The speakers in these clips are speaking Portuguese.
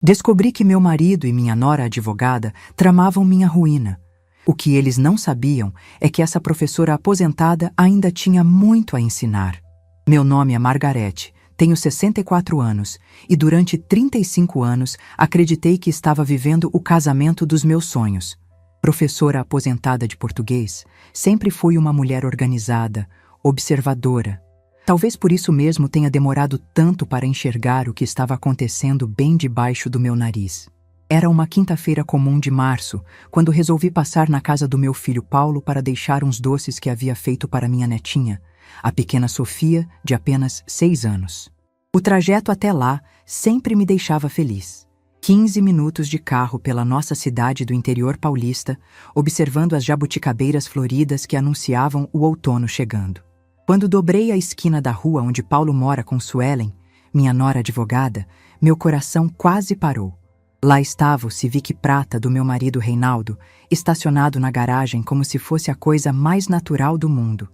Descobri que meu marido e minha nora advogada tramavam minha ruína. O que eles não sabiam é que essa professora aposentada ainda tinha muito a ensinar. Meu nome é Margarete, tenho 64 anos e durante 35 anos acreditei que estava vivendo o casamento dos meus sonhos. Professora aposentada de português, sempre fui uma mulher organizada, observadora. Talvez por isso mesmo tenha demorado tanto para enxergar o que estava acontecendo bem debaixo do meu nariz. Era uma quinta-feira comum de março, quando resolvi passar na casa do meu filho Paulo para deixar uns doces que havia feito para minha netinha, a pequena Sofia, de apenas 6 anos. O trajeto até lá sempre me deixava feliz. 15 minutos de carro pela nossa cidade do interior paulista, observando as jabuticabeiras floridas que anunciavam o outono chegando. Quando dobrei a esquina da rua onde Paulo mora com Suelen, minha nora advogada, meu coração quase parou. Lá estava o Civic prata do meu marido Reinaldo, estacionado na garagem como se fosse a coisa mais natural do mundo.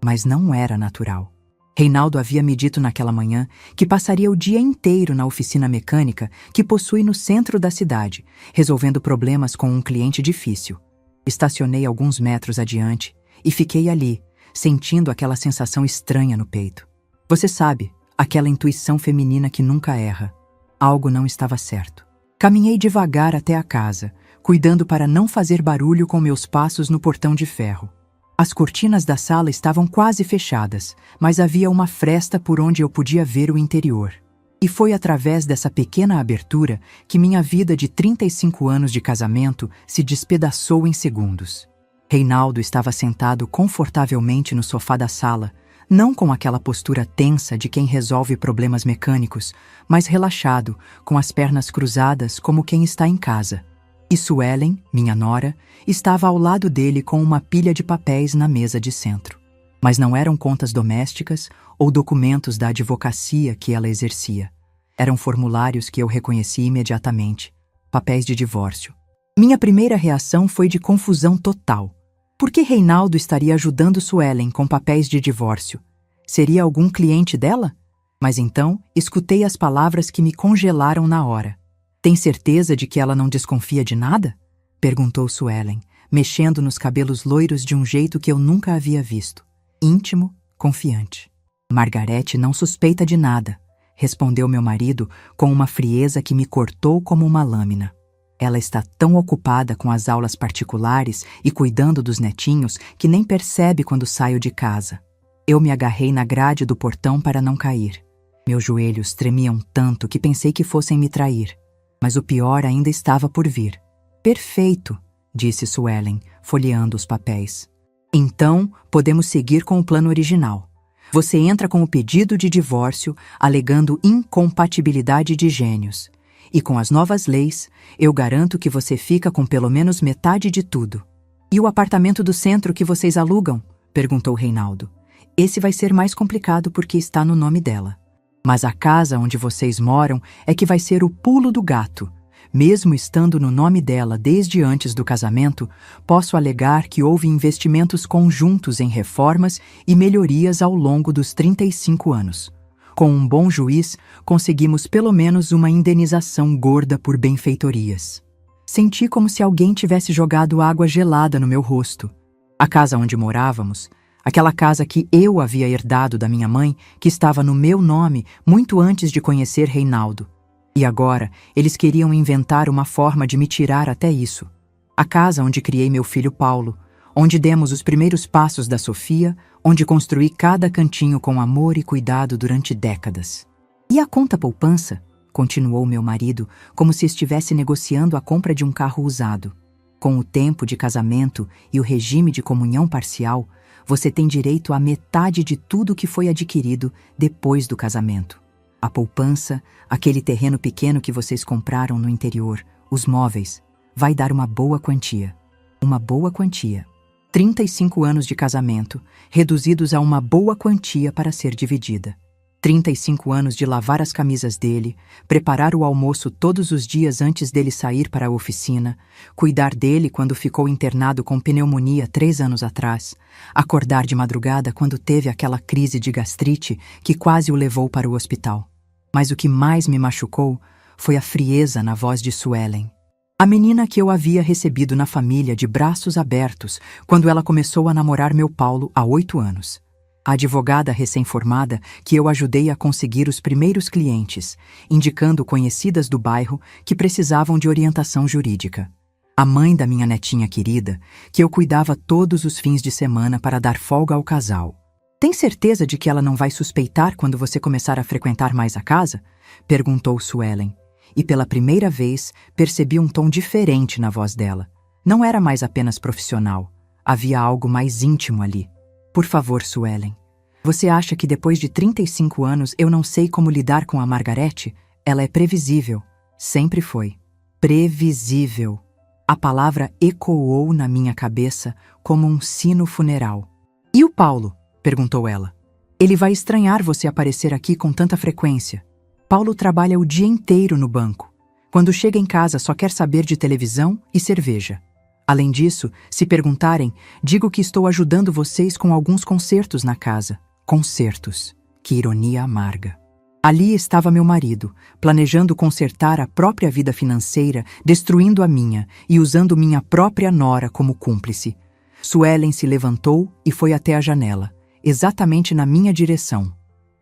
Mas não era natural. Reinaldo havia me dito naquela manhã que passaria o dia inteiro na oficina mecânica que possui no centro da cidade, resolvendo problemas com um cliente difícil. Estacionei alguns metros adiante e fiquei ali, sentindo aquela sensação estranha no peito. Você sabe, aquela intuição feminina que nunca erra. Algo não estava certo. Caminhei devagar até a casa, cuidando para não fazer barulho com meus passos no portão de ferro. As cortinas da sala estavam quase fechadas, mas havia uma fresta por onde eu podia ver o interior. E foi através dessa pequena abertura que minha vida de 35 anos de casamento se despedaçou em segundos. Reinaldo estava sentado confortavelmente no sofá da sala, não com aquela postura tensa de quem resolve problemas mecânicos, mas relaxado, com as pernas cruzadas como quem está em casa. E Suelen, minha nora, estava ao lado dele com uma pilha de papéis na mesa de centro. Mas não eram contas domésticas ou documentos da advocacia que ela exercia. Eram formulários que eu reconheci imediatamente, papéis de divórcio. Minha primeira reação foi de confusão total. Por que Reinaldo estaria ajudando Suelen com papéis de divórcio? Seria algum cliente dela? Mas então, escutei as palavras que me congelaram na hora. Tem certeza de que ela não desconfia de nada? Perguntou Suelen, mexendo nos cabelos loiros de um jeito que eu nunca havia visto. Íntimo, confiante. Margarete não suspeita de nada, respondeu meu marido com uma frieza que me cortou como uma lâmina. Ela está tão ocupada com as aulas particulares e cuidando dos netinhos que nem percebe quando saio de casa. Eu me agarrei na grade do portão para não cair. Meus joelhos tremiam tanto que pensei que fossem me trair. Mas o pior ainda estava por vir. Perfeito, disse Suelen, folheando os papéis. Então, podemos seguir com o plano original. Você entra com o pedido de divórcio, alegando incompatibilidade de gênios. E com as novas leis, eu garanto que você fica com pelo menos metade de tudo. E o apartamento do centro que vocês alugam? Perguntou Reinaldo. Esse vai ser mais complicado porque está no nome dela. Mas a casa onde vocês moram é que vai ser o pulo do gato. Mesmo estando no nome dela desde antes do casamento, posso alegar que houve investimentos conjuntos em reformas e melhorias ao longo dos 35 anos. Com um bom juiz, conseguimos pelo menos uma indenização gorda por benfeitorias. Senti como se alguém tivesse jogado água gelada no meu rosto. A casa onde morávamos, aquela casa que eu havia herdado da minha mãe, que estava no meu nome muito antes de conhecer Reinaldo. E agora, eles queriam inventar uma forma de me tirar até isso. A casa onde criei meu filho Paulo, onde demos os primeiros passos da Sofia, onde construí cada cantinho com amor e cuidado durante décadas. E a conta poupança? Continuou meu marido, como se estivesse negociando a compra de um carro usado. Com o tempo de casamento e o regime de comunhão parcial, você tem direito à metade de tudo que foi adquirido depois do casamento. A poupança, aquele terreno pequeno que vocês compraram no interior, os móveis, vai dar uma boa quantia. Uma boa quantia. 35 anos de casamento, reduzidos a uma boa quantia para ser dividida. 35 anos de lavar as camisas dele, preparar o almoço todos os dias antes dele sair para a oficina, cuidar dele quando ficou internado com pneumonia 3 anos atrás, acordar de madrugada quando teve aquela crise de gastrite que quase o levou para o hospital. Mas o que mais me machucou foi a frieza na voz de Suelen. A menina que eu havia recebido na família de braços abertos quando ela começou a namorar meu Paulo há 8 anos. A advogada recém-formada que eu ajudei a conseguir os primeiros clientes, indicando conhecidas do bairro que precisavam de orientação jurídica. A mãe da minha netinha querida, que eu cuidava todos os fins de semana para dar folga ao casal. Tem certeza de que ela não vai suspeitar quando você começar a frequentar mais a casa? Perguntou Suelen. E pela primeira vez percebi um tom diferente na voz dela. Não era mais apenas profissional. Havia algo mais íntimo ali. Por favor, Suelen. Você acha que depois de 35 anos eu não sei como lidar com a Margarete? Ela é previsível. Sempre foi. Previsível. A palavra ecoou na minha cabeça como um sino funeral. E o Paulo? Perguntou ela. Ele vai estranhar você aparecer aqui com tanta frequência. Paulo trabalha o dia inteiro no banco. Quando chega em casa só quer saber de televisão e cerveja. Além disso, se perguntarem, digo que estou ajudando vocês com alguns consertos na casa. Consertos. Que ironia amarga. Ali estava meu marido, planejando consertar a própria vida financeira, destruindo a minha e usando minha própria nora como cúmplice. Suelen se levantou e foi até a janela, exatamente na minha direção.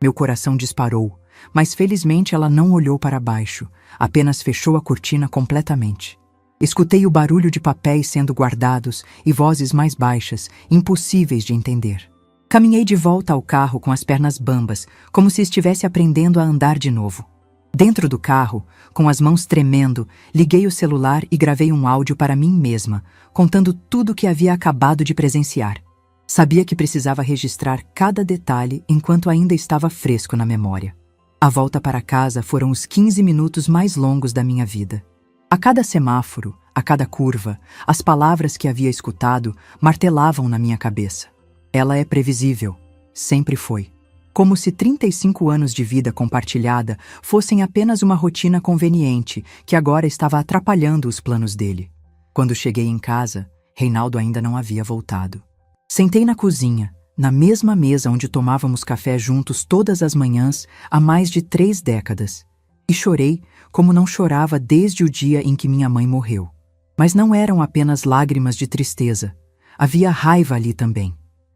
Meu coração disparou, mas felizmente ela não olhou para baixo, apenas fechou a cortina completamente. Escutei o barulho de papéis sendo guardados e vozes mais baixas, impossíveis de entender. Caminhei de volta ao carro com as pernas bambas, como se estivesse aprendendo a andar de novo. Dentro do carro, com as mãos tremendo, liguei o celular e gravei um áudio para mim mesma, contando tudo o que havia acabado de presenciar. Sabia que precisava registrar cada detalhe enquanto ainda estava fresco na memória. A volta para casa foram os 15 minutos mais longos da minha vida. A cada semáforo, a cada curva, as palavras que havia escutado martelavam na minha cabeça. Ela é previsível. Sempre foi. Como se 35 anos de vida compartilhada fossem apenas uma rotina conveniente que agora estava atrapalhando os planos dele. Quando cheguei em casa, Reinaldo ainda não havia voltado. Sentei na cozinha, na mesma mesa onde tomávamos café juntos todas as manhãs há mais de 3 décadas. E chorei como não chorava desde o dia em que minha mãe morreu. Mas não eram apenas lágrimas de tristeza. Havia raiva ali também.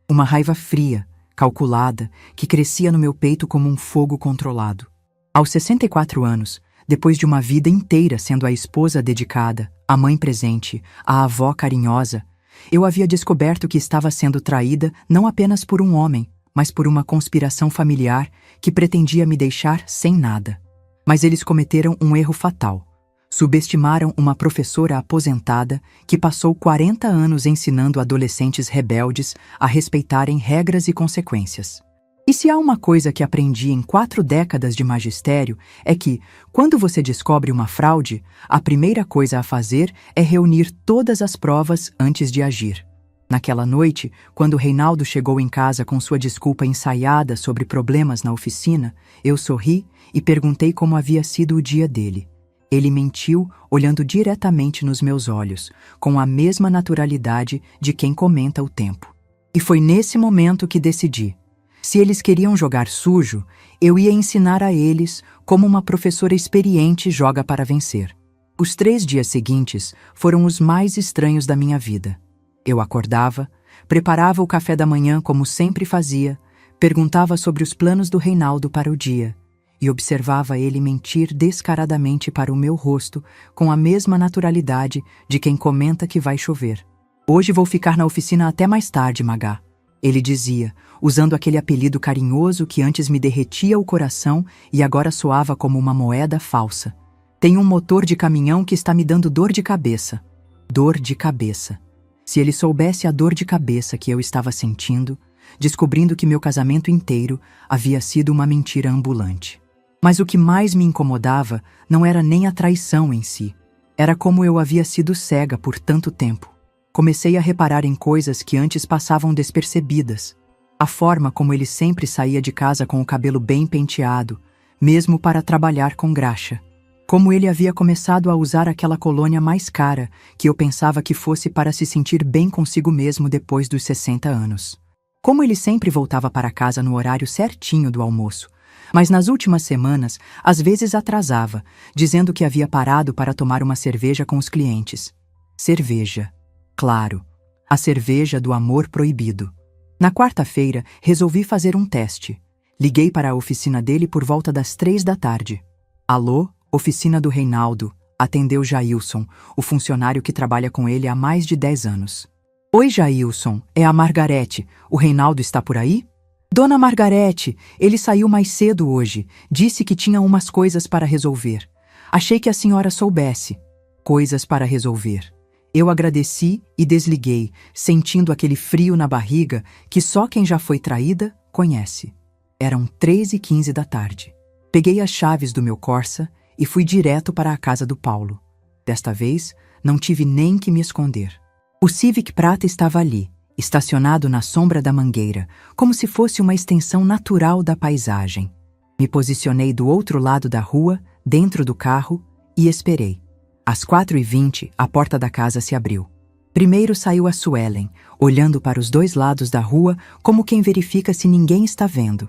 Uma raiva fria, calculada, que crescia no meu peito como um fogo controlado. Aos 64 anos, depois de uma vida inteira sendo a esposa dedicada, a mãe presente, a avó carinhosa, eu havia descoberto que estava sendo traída não apenas por um homem, mas por uma conspiração familiar que pretendia me deixar sem nada. Mas eles cometeram um erro fatal. Subestimaram uma professora aposentada que passou 40 anos ensinando adolescentes rebeldes a respeitarem regras e consequências. E se há uma coisa que aprendi em 4 décadas de magistério é que, quando você descobre uma fraude, a primeira coisa a fazer é reunir todas as provas antes de agir. Naquela noite, quando Reinaldo chegou em casa com sua desculpa ensaiada sobre problemas na oficina, eu sorri e perguntei como havia sido o dia dele. Ele mentiu, olhando diretamente nos meus olhos, com a mesma naturalidade de quem comenta o tempo. E foi nesse momento que decidi. Se eles queriam jogar sujo, eu ia ensinar a eles como uma professora experiente joga para vencer. Os 3 dias seguintes foram os mais estranhos da minha vida. Eu acordava, preparava o café da manhã como sempre fazia, perguntava sobre os planos do Reinaldo para o dia e observava ele mentir descaradamente para o meu rosto com a mesma naturalidade de quem comenta que vai chover. Hoje vou ficar na oficina até mais tarde, Magá. Ele dizia, usando aquele apelido carinhoso que antes me derretia o coração e agora soava como uma moeda falsa. Tem um motor de caminhão que está me dando dor de cabeça. Dor de cabeça. Se ele soubesse a dor de cabeça que eu estava sentindo, descobrindo que meu casamento inteiro havia sido uma mentira ambulante. Mas o que mais me incomodava não era nem a traição em si. Era como eu havia sido cega por tanto tempo. Comecei a reparar em coisas que antes passavam despercebidas. A forma como ele sempre saía de casa com o cabelo bem penteado, mesmo para trabalhar com graxa. Como ele havia começado a usar aquela colônia mais cara, que eu pensava que fosse para se sentir bem consigo mesmo depois dos 60 anos. Como ele sempre voltava para casa no horário certinho do almoço, Mas nas últimas semanas, às vezes atrasava, dizendo que havia parado para tomar uma cerveja com os clientes. Cerveja. Claro. A cerveja do amor proibido. Na quarta-feira, resolvi fazer um teste. Liguei para a oficina dele por volta das 3 da tarde. Alô, oficina do Reinaldo, atendeu Jailson, o funcionário que trabalha com ele há mais de 10 anos. Oi, Jailson, é a Margarete. O Reinaldo está por aí? Dona Margarete, ele saiu mais cedo hoje. Disse que tinha umas coisas para resolver. Achei que a senhora soubesse. Coisas para resolver. Eu agradeci e desliguei, sentindo aquele frio na barriga que só quem já foi traída conhece. Eram 3h15 da tarde. Peguei as chaves do meu Corsa e fui direto para a casa do Paulo. Desta vez, não tive nem que me esconder. O Civic prata estava ali, estacionado na sombra da mangueira, como se fosse uma extensão natural da paisagem. Me posicionei do outro lado da rua, dentro do carro, e esperei. Às 4h20, a porta da casa se abriu. Primeiro saiu a Suelen, olhando para os dois lados da rua como quem verifica se ninguém está vendo.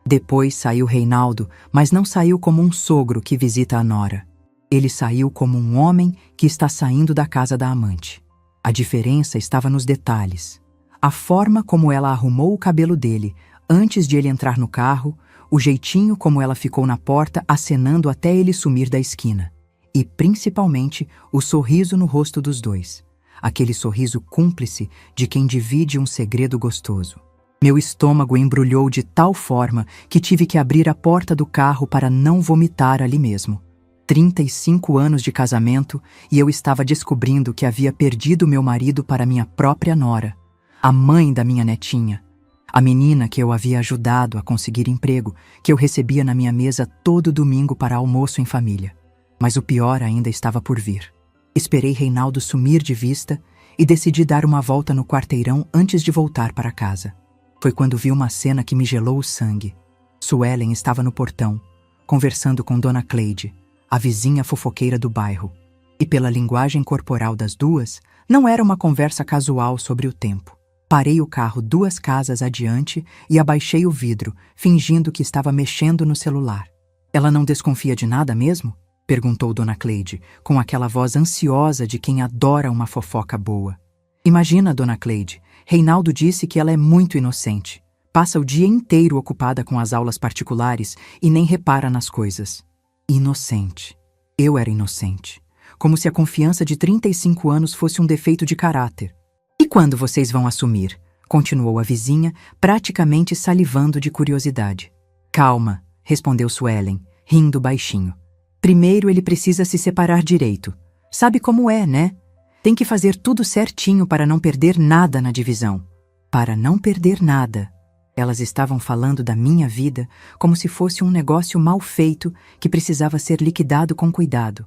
Depois saiu Reinaldo, mas não saiu como um sogro que visita a nora. Ele saiu como um homem que está saindo da casa da amante. A diferença estava nos detalhes. A forma como ela arrumou o cabelo dele antes de ele entrar no carro, o jeitinho como ela ficou na porta acenando até ele sumir da esquina. E, principalmente, o sorriso no rosto dos dois. Aquele sorriso cúmplice de quem divide um segredo gostoso. Meu estômago embrulhou de tal forma que tive que abrir a porta do carro para não vomitar ali mesmo. 35 anos de casamento e eu estava descobrindo que havia perdido meu marido para minha própria nora, a mãe da minha netinha, a menina que eu havia ajudado a conseguir emprego, que eu recebia na minha mesa todo domingo para almoço em família. Mas o pior ainda estava por vir. Esperei Reinaldo sumir de vista e decidi dar uma volta no quarteirão antes de voltar para casa. Foi quando vi uma cena que me gelou o sangue. Suelen estava no portão, conversando com Dona Cleide, a vizinha fofoqueira do bairro. E pela linguagem corporal das duas, não era uma conversa casual sobre o tempo. Parei o carro 2 casas adiante e abaixei o vidro, fingindo que estava mexendo no celular. Ela não desconfia de nada mesmo? Perguntou Dona Cleide, com aquela voz ansiosa de quem adora uma fofoca boa. Imagina, Dona Cleide, Reinaldo disse que ela é muito inocente. Passa o dia inteiro ocupada com as aulas particulares e nem repara nas coisas. Inocente. Eu era inocente. Como se a confiança de 35 anos fosse um defeito de caráter. E quando vocês vão assumir? Continuou a vizinha, praticamente salivando de curiosidade. Calma, respondeu Suelen, rindo baixinho. Primeiro ele precisa se separar direito. Sabe como é, né? Tem que fazer tudo certinho para não perder nada na divisão. Para não perder nada. Elas estavam falando da minha vida como se fosse um negócio mal feito que precisava ser liquidado com cuidado.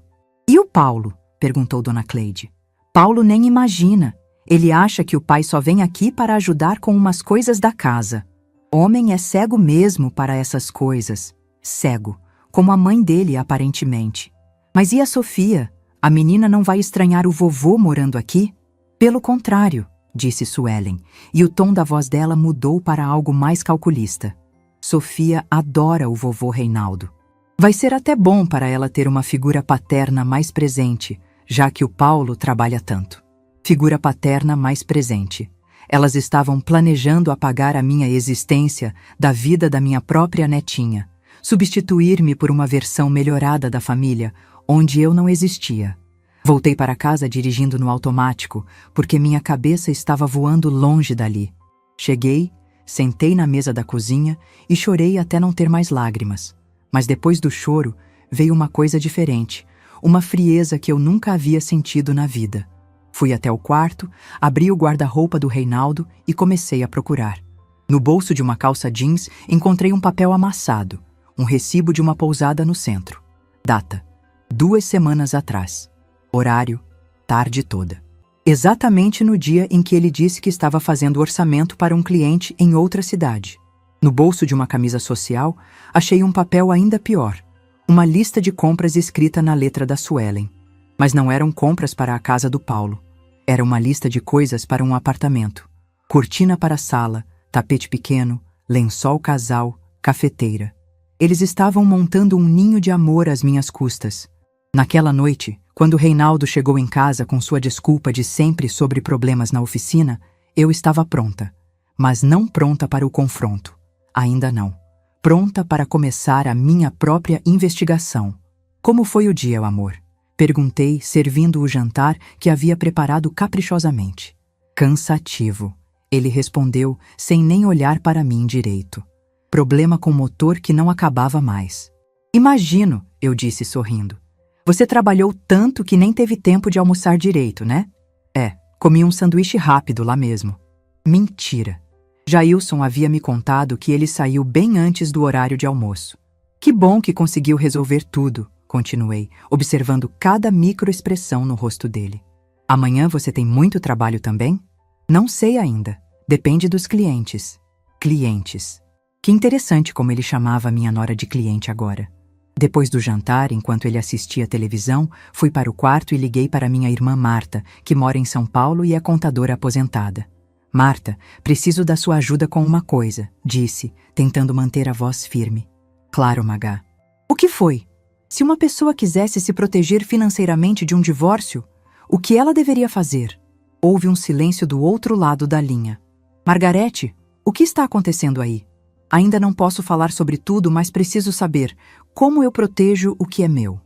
E o Paulo? Perguntou Dona Cleide. Paulo nem imagina. Ele acha que o pai só vem aqui para ajudar com umas coisas da casa. Homem é cego mesmo para essas coisas. Cego. Como a mãe dele, aparentemente. Mas e a Sofia? A menina não vai estranhar o vovô morando aqui? Pelo contrário, disse Suelen, e o tom da voz dela mudou para algo mais calculista. Sofia adora o vovô Reinaldo. Vai ser até bom para ela ter uma figura paterna mais presente, já que o Paulo trabalha tanto. Figura paterna mais presente. Elas estavam planejando apagar a minha existência da vida da minha própria netinha, substituir-me por uma versão melhorada da família, onde eu não existia. Voltei para casa dirigindo no automático, porque minha cabeça estava voando longe dali. Cheguei, sentei na mesa da cozinha e chorei até não ter mais lágrimas. Mas depois do choro, veio uma coisa diferente, uma frieza que eu nunca havia sentido na vida. Fui até o quarto, abri o guarda-roupa do Reinaldo e comecei a procurar. No bolso de uma calça jeans, encontrei um papel amassado, um recibo de uma pousada no centro. Data: 2 semanas atrás. Horário: tarde toda. Exatamente no dia em que ele disse que estava fazendo orçamento para um cliente em outra cidade. No bolso de uma camisa social, achei um papel ainda pior. Uma lista de compras escrita na letra da Suelen. Mas não eram compras para a casa do Paulo. Era uma lista de coisas para um apartamento. Cortina para a sala, tapete pequeno, lençol casal, cafeteira. Eles estavam montando um ninho de amor às minhas custas. Naquela noite, quando Reinaldo chegou em casa com sua desculpa de sempre sobre problemas na oficina, eu estava pronta. Mas não pronta para o confronto. Ainda não. Pronta para começar a minha própria investigação. Como foi o dia, amor? Perguntei, servindo o jantar que havia preparado caprichosamente. Cansativo. Ele respondeu, sem nem olhar para mim direito. Problema com o motor que não acabava mais. Imagino, eu disse sorrindo. Você trabalhou tanto que nem teve tempo de almoçar direito, né? Comi um sanduíche rápido lá mesmo. Mentira. Jailson havia me contado que ele saiu bem antes do horário de almoço. Que bom que conseguiu resolver tudo, continuei, observando cada microexpressão no rosto dele. Amanhã você tem muito trabalho também? Não sei ainda. Depende dos clientes. Clientes. Que interessante como ele chamava a minha nora de cliente agora. Depois do jantar, enquanto ele assistia à televisão, fui para o quarto e liguei para minha irmã Marta, que mora em São Paulo e é contadora aposentada. Marta, preciso da sua ajuda com uma coisa, disse, tentando manter a voz firme. Claro, Magá. O que foi? Se uma pessoa quisesse se proteger financeiramente de um divórcio, o que ela deveria fazer? Houve um silêncio do outro lado da linha. Margarete, o que está acontecendo aí? Ainda não posso falar sobre tudo, mas preciso saber como eu protejo o que é meu.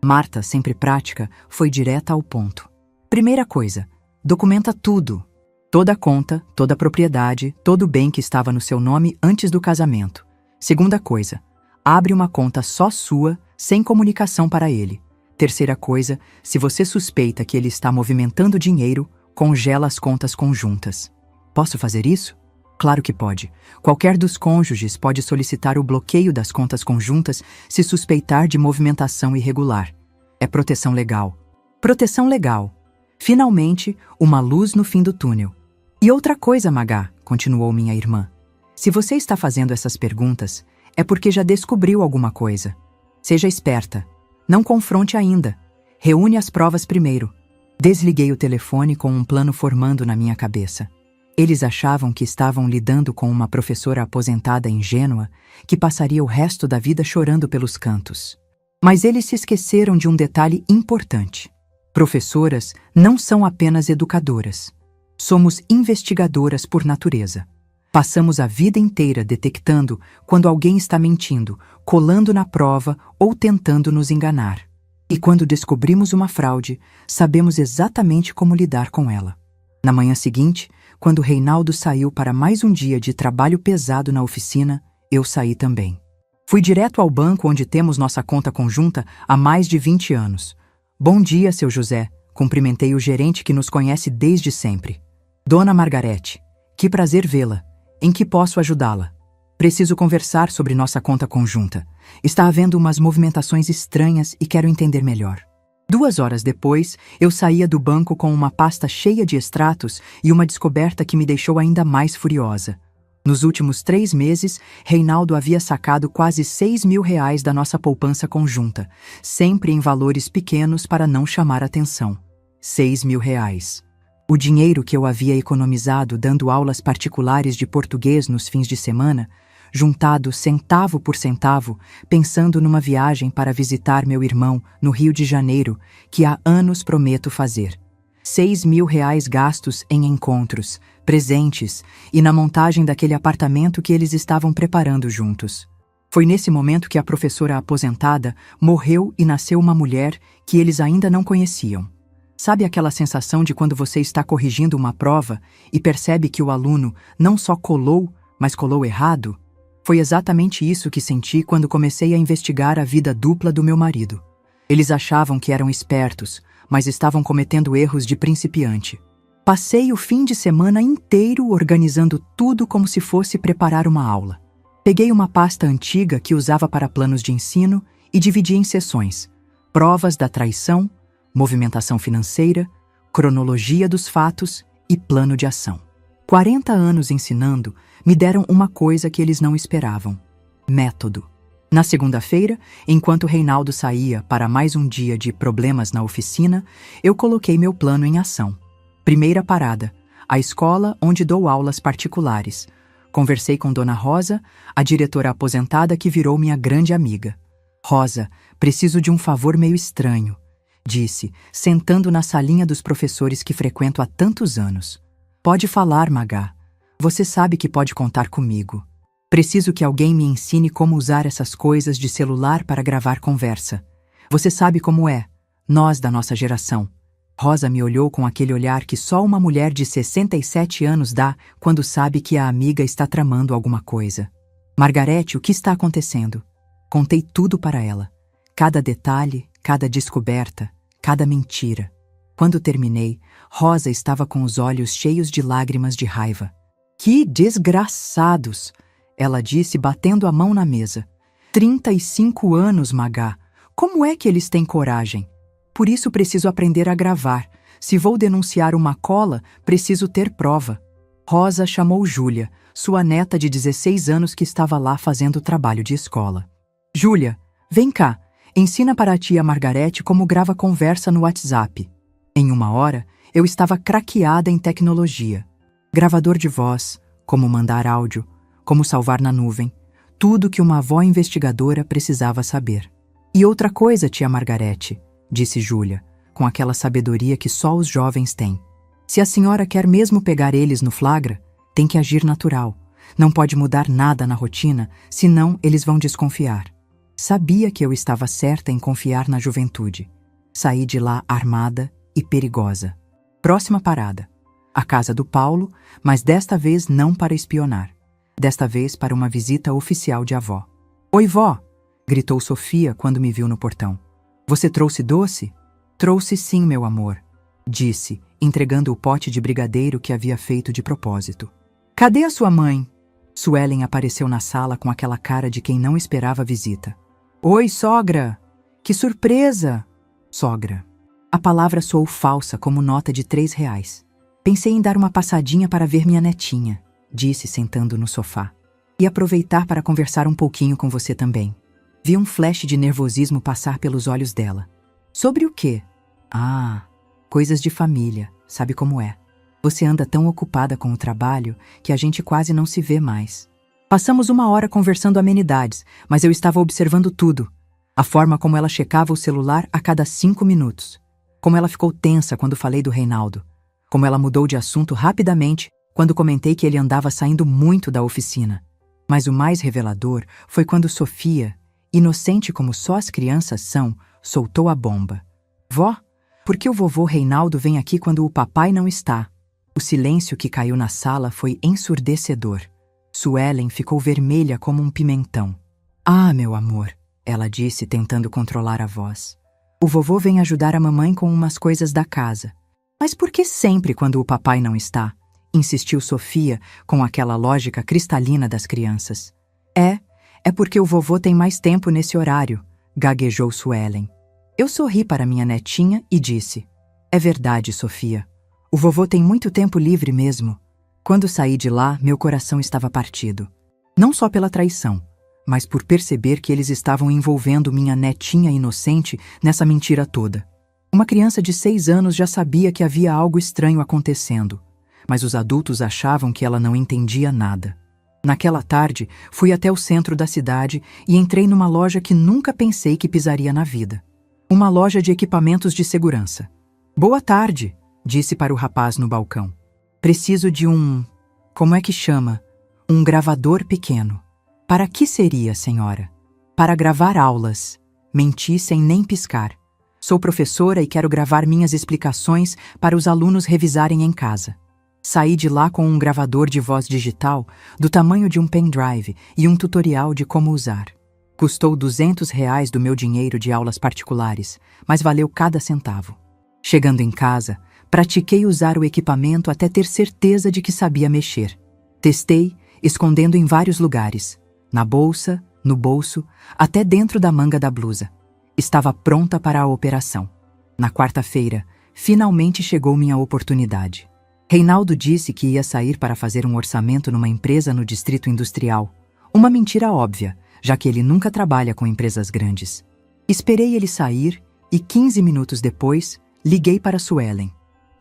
Marta, sempre prática, foi direta ao ponto. Primeira coisa, documenta tudo. Toda a conta, toda a propriedade, todo o bem que estava no seu nome antes do casamento. Segunda coisa, abre uma conta só sua, sem comunicação para ele. Terceira coisa, se você suspeita que ele está movimentando dinheiro, congela as contas conjuntas. Posso fazer isso? Claro que pode. Qualquer dos cônjuges pode solicitar o bloqueio das contas conjuntas se suspeitar de movimentação irregular. É proteção legal. Proteção legal. Finalmente, uma luz no fim do túnel. E outra coisa, Magá, continuou minha irmã. Se você está fazendo essas perguntas, é porque já descobriu alguma coisa. Seja esperta. Não confronte ainda. Reúne as provas primeiro. Desliguei o telefone com um plano formando na minha cabeça. Eles achavam que estavam lidando com uma professora aposentada ingênua que passaria o resto da vida chorando pelos cantos. Mas eles se esqueceram de um detalhe importante. Professoras não são apenas educadoras. Somos investigadoras por natureza. Passamos a vida inteira detectando quando alguém está mentindo, colando na prova ou tentando nos enganar. E quando descobrimos uma fraude, sabemos exatamente como lidar com ela. Na manhã seguinte, quando Reinaldo saiu para mais um dia de trabalho pesado na oficina, eu saí também. Fui direto ao banco onde temos nossa conta conjunta há mais de 20 anos. Bom dia, seu José, cumprimentei o gerente que nos conhece desde sempre. Dona Margarete, que prazer vê-la. Em que posso ajudá-la? Preciso conversar sobre nossa conta conjunta. Está havendo umas movimentações estranhas e quero entender melhor. 2 horas depois, eu saía do banco com uma pasta cheia de extratos e uma descoberta que me deixou ainda mais furiosa. Nos últimos 3 meses, Reinaldo havia sacado quase R$6.000 da nossa poupança conjunta, sempre em valores pequenos para não chamar atenção. R$6.000. O dinheiro que eu havia economizado dando aulas particulares de português nos fins de semana, juntado centavo por centavo, pensando numa viagem para visitar meu irmão no Rio de Janeiro, que há anos prometo fazer. R$6.000 gastos em encontros, presentes e na montagem daquele apartamento que eles estavam preparando juntos. Foi nesse momento que a professora aposentada morreu e nasceu uma mulher que eles ainda não conheciam. Sabe aquela sensação de quando você está corrigindo uma prova e percebe que o aluno não só colou, mas colou errado? Foi exatamente isso que senti quando comecei a investigar a vida dupla do meu marido. Eles achavam que eram espertos, mas estavam cometendo erros de principiante. Passei o fim de semana inteiro organizando tudo como se fosse preparar uma aula. Peguei uma pasta antiga que usava para planos de ensino e dividi em seções: provas da traição, movimentação financeira, cronologia dos fatos e plano de ação. 40 anos ensinando me deram uma coisa que eles não esperavam: método. Na segunda-feira, enquanto Reinaldo saía para mais um dia de problemas na oficina, eu coloquei meu plano em ação. Primeira parada: a escola onde dou aulas particulares. Conversei com Dona Rosa, a diretora aposentada que virou minha grande amiga. Rosa, preciso de um favor meio estranho, disse, sentando na salinha dos professores que frequento há tantos anos. Pode falar, Magá. Você sabe que pode contar comigo. Preciso que alguém me ensine como usar essas coisas de celular para gravar conversa. Você sabe como é, nós da nossa geração. Rosa me olhou com aquele olhar que só uma mulher de 67 anos dá quando sabe que a amiga está tramando alguma coisa. Margarete, o que está acontecendo? Contei tudo para ela. Cada detalhe, cada descoberta, cada mentira. Quando terminei, Rosa estava com os olhos cheios de lágrimas de raiva. Que desgraçados! Ela disse, batendo a mão na mesa. 35 anos, Magá. Como é que eles têm coragem? Por isso preciso aprender a gravar. Se vou denunciar uma cola, preciso ter prova. Rosa chamou Júlia, sua neta de 16 anos que estava lá fazendo trabalho de escola. Júlia, vem cá. Ensina para a tia Margarete como grava conversa no WhatsApp. Em 1 hora, eu estava craqueada em tecnologia. Gravador de voz, como mandar áudio, como salvar na nuvem, tudo que uma avó investigadora precisava saber. E outra coisa, tia Margarete, disse Júlia, com aquela sabedoria que só os jovens têm. Se a senhora quer mesmo pegar eles no flagra, tem que agir natural. Não pode mudar nada na rotina, senão eles vão desconfiar. Sabia que eu estava certa em confiar na juventude. Saí de lá armada e perigosa. Próxima parada. A casa do Paulo, mas desta vez não para espionar. Desta vez para uma visita oficial de avó. Oi, vó! Gritou Sofia quando me viu no portão. Você trouxe doce? Trouxe sim, meu amor, disse, entregando o pote de brigadeiro que havia feito de propósito. Cadê a sua mãe? Suelen apareceu na sala com aquela cara de quem não esperava a visita. Oi, sogra! Que surpresa! Sogra. A palavra soou falsa como nota de R$3. Pensei em dar uma passadinha para ver minha netinha, disse sentando no sofá. E aproveitar para conversar um pouquinho com você também. Vi um flash de nervosismo passar pelos olhos dela. Sobre o quê? Ah, coisas de família, sabe como é. Você anda tão ocupada com o trabalho que a gente quase não se vê mais. Passamos 1 hora conversando amenidades, mas eu estava observando tudo. A forma como ela checava o celular a cada 5 minutos. Como ela ficou tensa quando falei do Reinaldo. Como ela mudou de assunto rapidamente quando comentei que ele andava saindo muito da oficina. Mas o mais revelador foi quando Sofia, inocente como só as crianças são, soltou a bomba. Vó, por que o vovô Reinaldo vem aqui quando o papai não está? O silêncio que caiu na sala foi ensurdecedor. Suelen ficou vermelha como um pimentão. Ah, meu amor, ela disse tentando controlar a voz. O vovô vem ajudar a mamãe com umas coisas da casa. Mas por que sempre quando o papai não está? Insistiu Sofia com aquela lógica cristalina das crianças. É porque o vovô tem mais tempo nesse horário, gaguejou Suelen. Eu sorri para minha netinha e disse, é verdade, Sofia. O vovô tem muito tempo livre mesmo. Quando saí de lá, meu coração estava partido. Não só pela traição, mas por perceber que eles estavam envolvendo minha netinha inocente nessa mentira toda. Uma criança de 6 anos já sabia que havia algo estranho acontecendo, mas os adultos achavam que ela não entendia nada. Naquela tarde, fui até o centro da cidade e entrei numa loja que nunca pensei que pisaria na vida. Uma loja de equipamentos de segurança. Boa tarde, disse para o rapaz no balcão. Preciso de como é que chama? Um gravador pequeno. Para que seria, senhora? Para gravar aulas. Menti sem nem piscar. Sou professora e quero gravar minhas explicações para os alunos revisarem em casa. Saí de lá com um gravador de voz digital do tamanho de um pendrive e um tutorial de como usar. Custou R$200 do meu dinheiro de aulas particulares, mas valeu cada centavo. Chegando em casa, pratiquei usar o equipamento até ter certeza de que sabia mexer. Testei, escondendo em vários lugares. Na bolsa, no bolso, até dentro da manga da blusa. Estava pronta para a operação. Na quarta-feira, finalmente chegou minha oportunidade. Reinaldo disse que ia sair para fazer um orçamento numa empresa no Distrito Industrial. Uma mentira óbvia, já que ele nunca trabalha com empresas grandes. Esperei ele sair e 15 minutos depois, liguei para Suelen.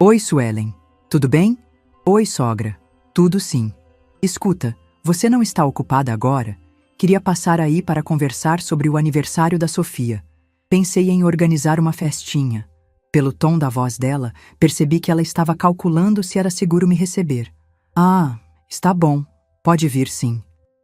Oi, Suelen. Tudo bem? Oi, sogra. Tudo sim. Escuta, Você não está ocupada agora? Queria passar aí para conversar sobre o aniversário da Sofia. Pensei em organizar uma festinha. Pelo tom da voz dela, percebi que ela estava calculando se era seguro me receber. Ah, está bom. Pode vir sim.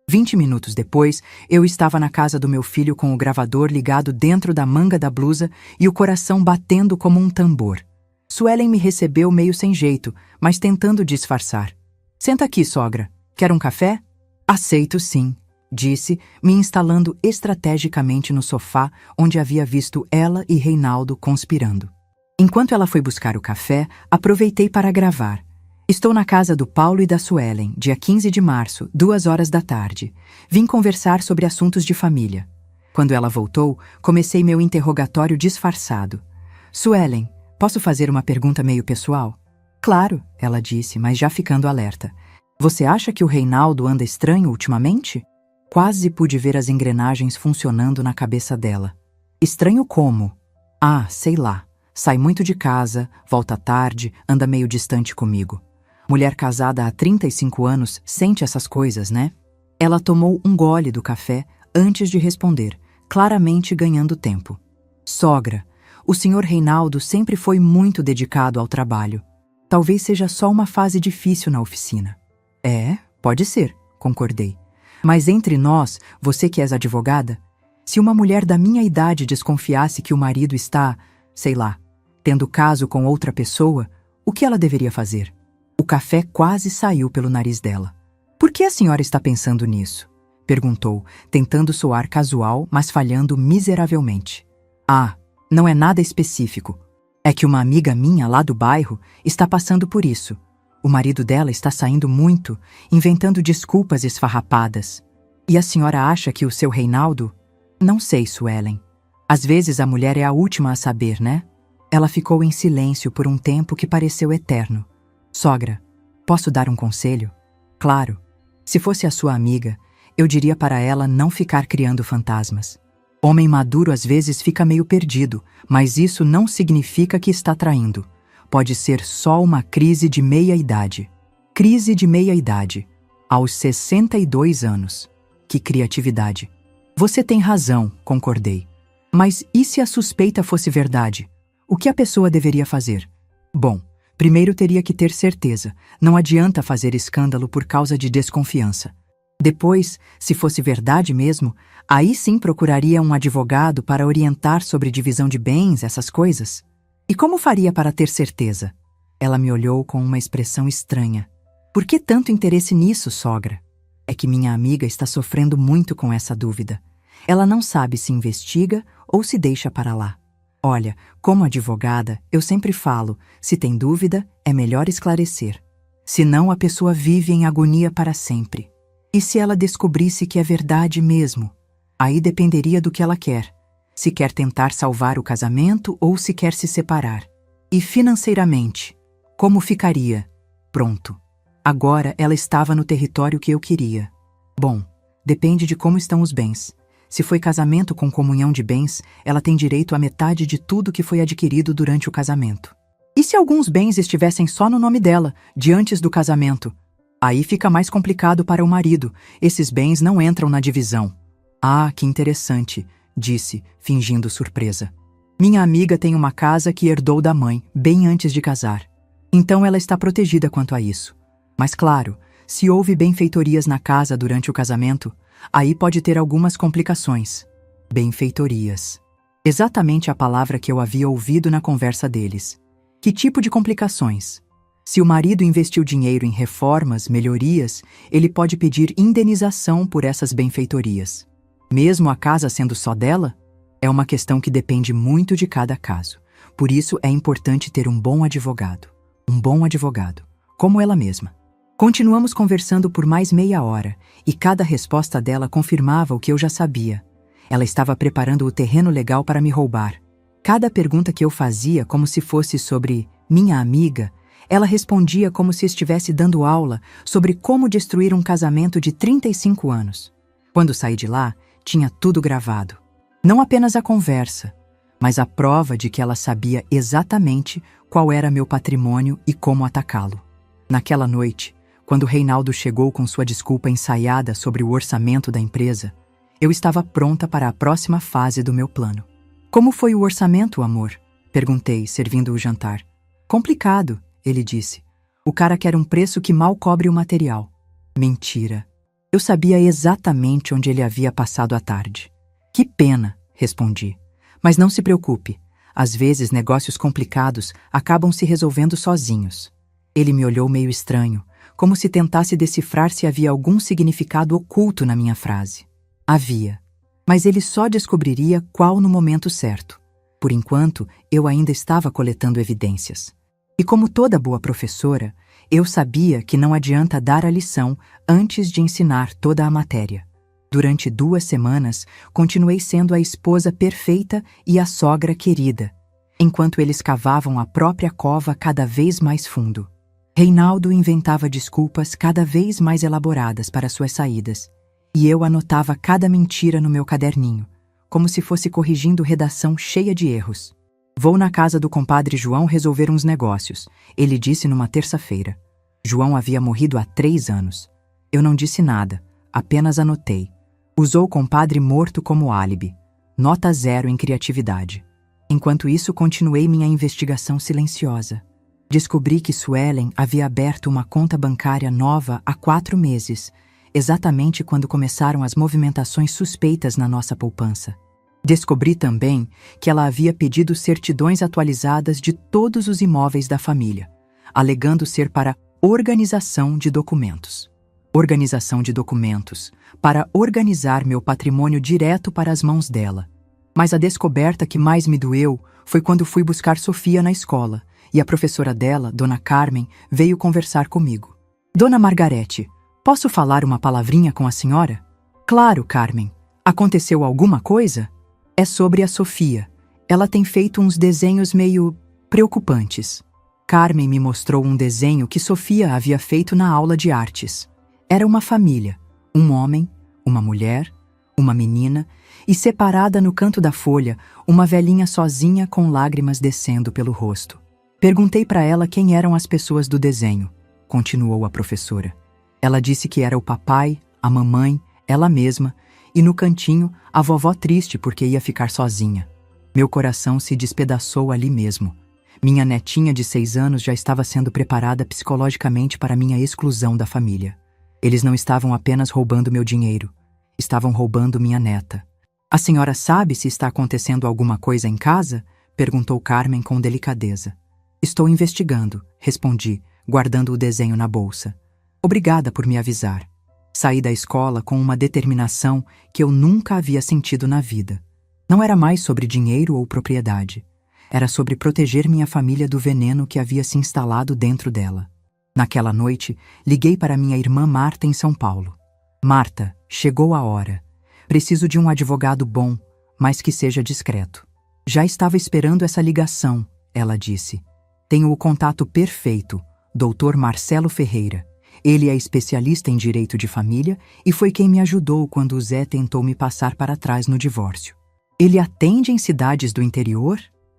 20 minutos depois, eu estava na casa do meu filho com o gravador ligado dentro da manga da blusa e o coração batendo como um tambor. Suelen me recebeu meio sem jeito, mas tentando disfarçar. Senta aqui, sogra. Quer um café? Aceito sim, disse, me instalando estrategicamente no sofá onde havia visto ela e Reinaldo conspirando. Enquanto ela foi buscar o café, aproveitei para gravar. Estou na casa do Paulo e da Suelen, dia 15 de março, 2 horas da tarde. Vim conversar sobre assuntos de família. Quando ela voltou, comecei meu interrogatório disfarçado. Suelen, posso fazer uma pergunta meio pessoal? Claro, ela disse, mas já ficando alerta. Você acha que o Reinaldo anda estranho ultimamente? Quase pude ver as engrenagens funcionando na cabeça dela. Estranho como? Ah, sei lá. Sai muito de casa, volta tarde, anda meio distante comigo. Mulher casada há 35 anos sente essas coisas, né? Ela tomou um gole do café antes de responder, claramente ganhando tempo. Sogra, o senhor Reinaldo sempre foi muito dedicado ao trabalho. Talvez seja só uma fase difícil na oficina. É, pode ser, concordei. Mas entre nós, você que és advogada, se uma mulher da minha idade desconfiasse que o marido está, sei lá, tendo caso com outra pessoa, o que ela deveria fazer? O café quase saiu pelo nariz dela. Por que a senhora está pensando nisso? Perguntou, tentando soar casual, mas falhando miseravelmente. Ah, não é nada específico. É que uma amiga minha lá do bairro está passando por isso. O marido dela está saindo muito, inventando desculpas esfarrapadas. E a senhora acha que o seu Reinaldo? Não sei, Suelen. Às vezes a mulher é a última a saber, né? Ela ficou em silêncio por um tempo que pareceu eterno. Sogra, posso dar um conselho? Claro. Se fosse a sua amiga, eu diria para ela não ficar criando fantasmas. Homem maduro às vezes fica meio perdido, mas isso não significa que está traindo. Pode ser só uma crise de meia-idade. Crise de meia-idade. Aos 62 anos. Que criatividade. Você tem razão, concordei. Mas e se a suspeita fosse verdade? O que a pessoa deveria fazer? Bom, primeiro teria que ter certeza. Não adianta fazer escândalo por causa de desconfiança. Depois, se fosse verdade mesmo, aí sim procuraria um advogado para orientar sobre divisão de bens, essas coisas. E como faria para ter certeza? Ela me olhou com uma expressão estranha. Por que tanto interesse nisso, sogra? É que minha amiga está sofrendo muito com essa dúvida. Ela não sabe se investiga ou se deixa para lá. Olha, como advogada, eu sempre falo, se tem dúvida, é melhor esclarecer. Senão a pessoa vive em agonia para sempre. E se ela descobrisse que é verdade mesmo? Aí dependeria do que ela quer. Se quer tentar salvar o casamento ou se quer se separar. E financeiramente, como ficaria? Pronto. Agora ela estava no território que eu queria. Bom, depende de como estão os bens. Se foi casamento com comunhão de bens, ela tem direito à metade de tudo que foi adquirido durante o casamento. E se alguns bens estivessem só no nome dela, de antes do casamento? Aí fica mais complicado para o marido. Esses bens não entram na divisão. Ah, que interessante, disse, fingindo surpresa. Minha amiga tem uma casa que herdou da mãe, bem antes de casar. Então ela está protegida quanto a isso. Mas claro, se houve benfeitorias na casa durante o casamento, aí pode ter algumas complicações. Benfeitorias. Exatamente a palavra que eu havia ouvido na conversa deles. Que tipo de complicações? Se o marido investiu dinheiro em reformas, melhorias, ele pode pedir indenização por essas benfeitorias. Mesmo a casa sendo só dela? É uma questão que depende muito de cada caso. Por isso é importante ter um bom advogado. Um bom advogado. Como ela mesma. Continuamos conversando por mais meia hora, e cada resposta dela confirmava o que eu já sabia. Ela estava preparando o terreno legal para me roubar. Cada pergunta que eu fazia como se fosse sobre minha amiga, ela respondia como se estivesse dando aula sobre como destruir um casamento de 35 anos. Quando saí de lá, tinha tudo gravado. Não apenas a conversa, mas a prova de que ela sabia exatamente qual era meu patrimônio e como atacá-lo. Naquela noite, Quando Reinaldo chegou com sua desculpa ensaiada sobre o orçamento da empresa, eu estava pronta para a próxima fase do meu plano. Como foi o orçamento, amor? Perguntei, servindo o jantar. Complicado, ele disse. O cara quer um preço que mal cobre o material. Mentira. Eu sabia exatamente onde ele havia passado a tarde. Que pena, respondi. Mas não se preocupe. Às vezes, negócios complicados acabam se resolvendo sozinhos. Ele me olhou meio estranho, como se tentasse decifrar se havia algum significado oculto na minha frase. Havia. Mas ele só descobriria qual no momento certo. Por enquanto, eu ainda estava coletando evidências. E como toda boa professora, eu sabia que não adianta dar a lição antes de ensinar toda a matéria. Durante 2 semanas, continuei sendo a esposa perfeita e a sogra querida, enquanto eles cavavam a própria cova cada vez mais fundo. Reinaldo inventava desculpas cada vez mais elaboradas para suas saídas, e eu anotava cada mentira no meu caderninho, como se fosse corrigindo redação cheia de erros. Vou na casa do compadre João resolver uns negócios, ele disse numa terça-feira. João havia morrido há 3 anos. Eu não disse nada, apenas anotei. Usou o compadre morto como álibi. Nota 0 em criatividade. Enquanto isso, continuei minha investigação silenciosa. Descobri que Suelen havia aberto uma conta bancária nova há 4 meses, exatamente quando começaram as movimentações suspeitas na nossa poupança. Descobri também que ela havia pedido certidões atualizadas de todos os imóveis da família, alegando ser para organização de documentos. Organização de documentos, para organizar meu patrimônio direto para as mãos dela. Mas a descoberta que mais me doeu foi quando fui buscar Sofia na escola, e a professora dela, Dona Carmen, veio conversar comigo. Dona Margarete, posso falar uma palavrinha com a senhora? Claro, Carmen. Aconteceu alguma coisa? É sobre a Sofia. Ela tem feito uns desenhos meio preocupantes. Carmen me mostrou um desenho que Sofia havia feito na aula de artes. Era uma família, um homem, uma mulher, uma menina e separada no canto da folha, uma velhinha sozinha com lágrimas descendo pelo rosto. Perguntei para ela quem eram as pessoas do desenho, continuou a professora. Ela disse que era o papai, a mamãe, ela mesma e no cantinho a vovó triste porque ia ficar sozinha. Meu coração se despedaçou ali mesmo. Minha netinha de 6 anos já estava sendo preparada psicologicamente para minha exclusão da família. Eles não estavam apenas roubando meu dinheiro, estavam roubando minha neta. A senhora sabe se está acontecendo alguma coisa em casa? Perguntou Carmen com delicadeza. Estou investigando, respondi, guardando o desenho na bolsa. Obrigada por me avisar. Saí da escola com uma determinação que eu nunca havia sentido na vida. Não era mais sobre dinheiro ou propriedade. Era sobre proteger minha família do veneno que havia se instalado dentro dela. Naquela noite, liguei para minha irmã Marta em São Paulo. Marta, chegou a hora. Preciso de um advogado bom, mas que seja discreto. Já estava esperando essa ligação, ela disse. Tenho o contato perfeito, Dr. Marcelo Ferreira. Ele é especialista em direito de família e foi quem me ajudou quando o Zé tentou me passar para trás no divórcio. Ele atende em cidades do interior?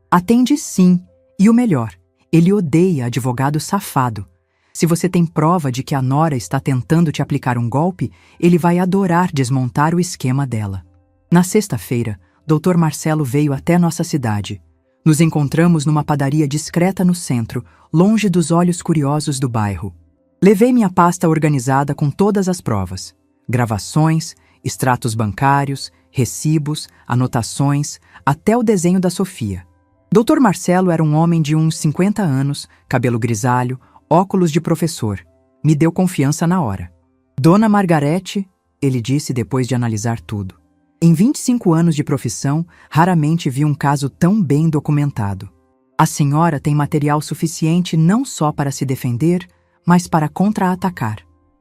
Atende sim, e o melhor, ele odeia advogado safado. Se você tem prova de que a nora está tentando te aplicar um golpe, ele vai adorar desmontar o esquema dela. Na sexta-feira, Dr. Marcelo veio até nossa cidade. Nos encontramos numa padaria discreta no centro, longe dos olhos curiosos do bairro. Levei minha pasta organizada com todas as provas. Gravações, extratos bancários, recibos, anotações, até o desenho da Sofia. Dr. Marcelo era um homem de uns 50 anos, cabelo grisalho, óculos de professor. Me deu confiança na hora. Dona Margarete, ele disse depois de analisar tudo. Em 25 anos de profissão, raramente vi um caso tão bem documentado. A senhora tem material suficiente não só para se defender, mas para contra-atacar.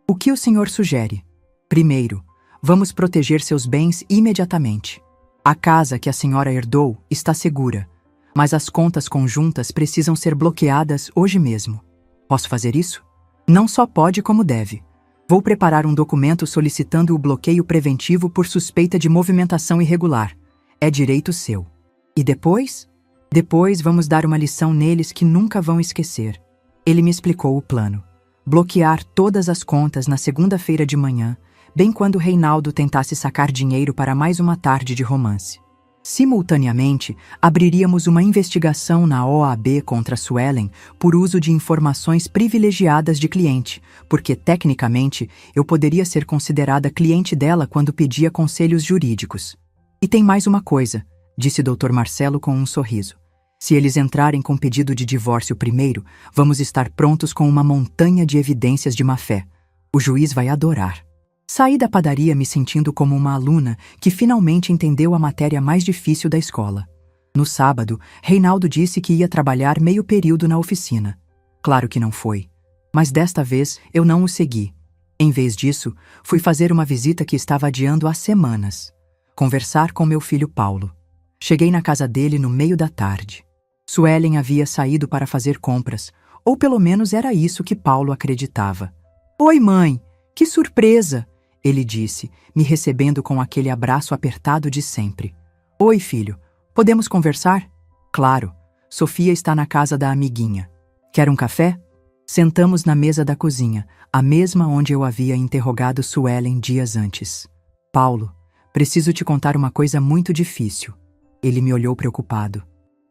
O que o senhor sugere? Primeiro, vamos proteger seus bens imediatamente. A casa que a senhora herdou está segura, mas as contas conjuntas precisam ser bloqueadas hoje mesmo. Posso fazer isso? Não só pode como deve. Vou preparar um documento solicitando o bloqueio preventivo por suspeita de movimentação irregular. É direito seu. E depois? Depois vamos dar uma lição neles que nunca vão esquecer. Ele me explicou o plano. bloquear todas as contas na segunda-feira de manhã, bem quando Reinaldo tentasse sacar dinheiro para mais uma tarde de romance. Simultaneamente, abriríamos uma investigação na OAB contra Suelen por uso de informações privilegiadas de cliente, porque, tecnicamente, eu poderia ser considerada cliente dela quando pedia conselhos jurídicos. E tem mais uma coisa, disse Dr. Marcelo com um sorriso. Se eles entrarem com pedido de divórcio primeiro, vamos estar prontos com uma montanha de evidências de má-fé. O juiz vai adorar. Saí da padaria me sentindo como uma aluna que finalmente entendeu a matéria mais difícil da escola. No sábado, Reinaldo disse que ia trabalhar meio período na oficina. Claro que não foi. Mas desta vez eu não o segui. Em vez disso, fui fazer uma visita que estava adiando há semanas. Conversar com meu filho Paulo. Cheguei na casa dele no meio da tarde. Suelen havia saído para fazer compras, ou pelo menos era isso que Paulo acreditava. "Oi, mãe! Que surpresa!" ele disse, me recebendo com aquele abraço apertado de sempre. "Oi, filho. Podemos conversar?" "Claro. Sofia está na casa da amiguinha. Quer um café?" Sentamos na mesa da cozinha, a mesma onde eu havia interrogado Suelen dias antes. "Paulo, preciso te contar uma coisa muito difícil." Ele me olhou preocupado.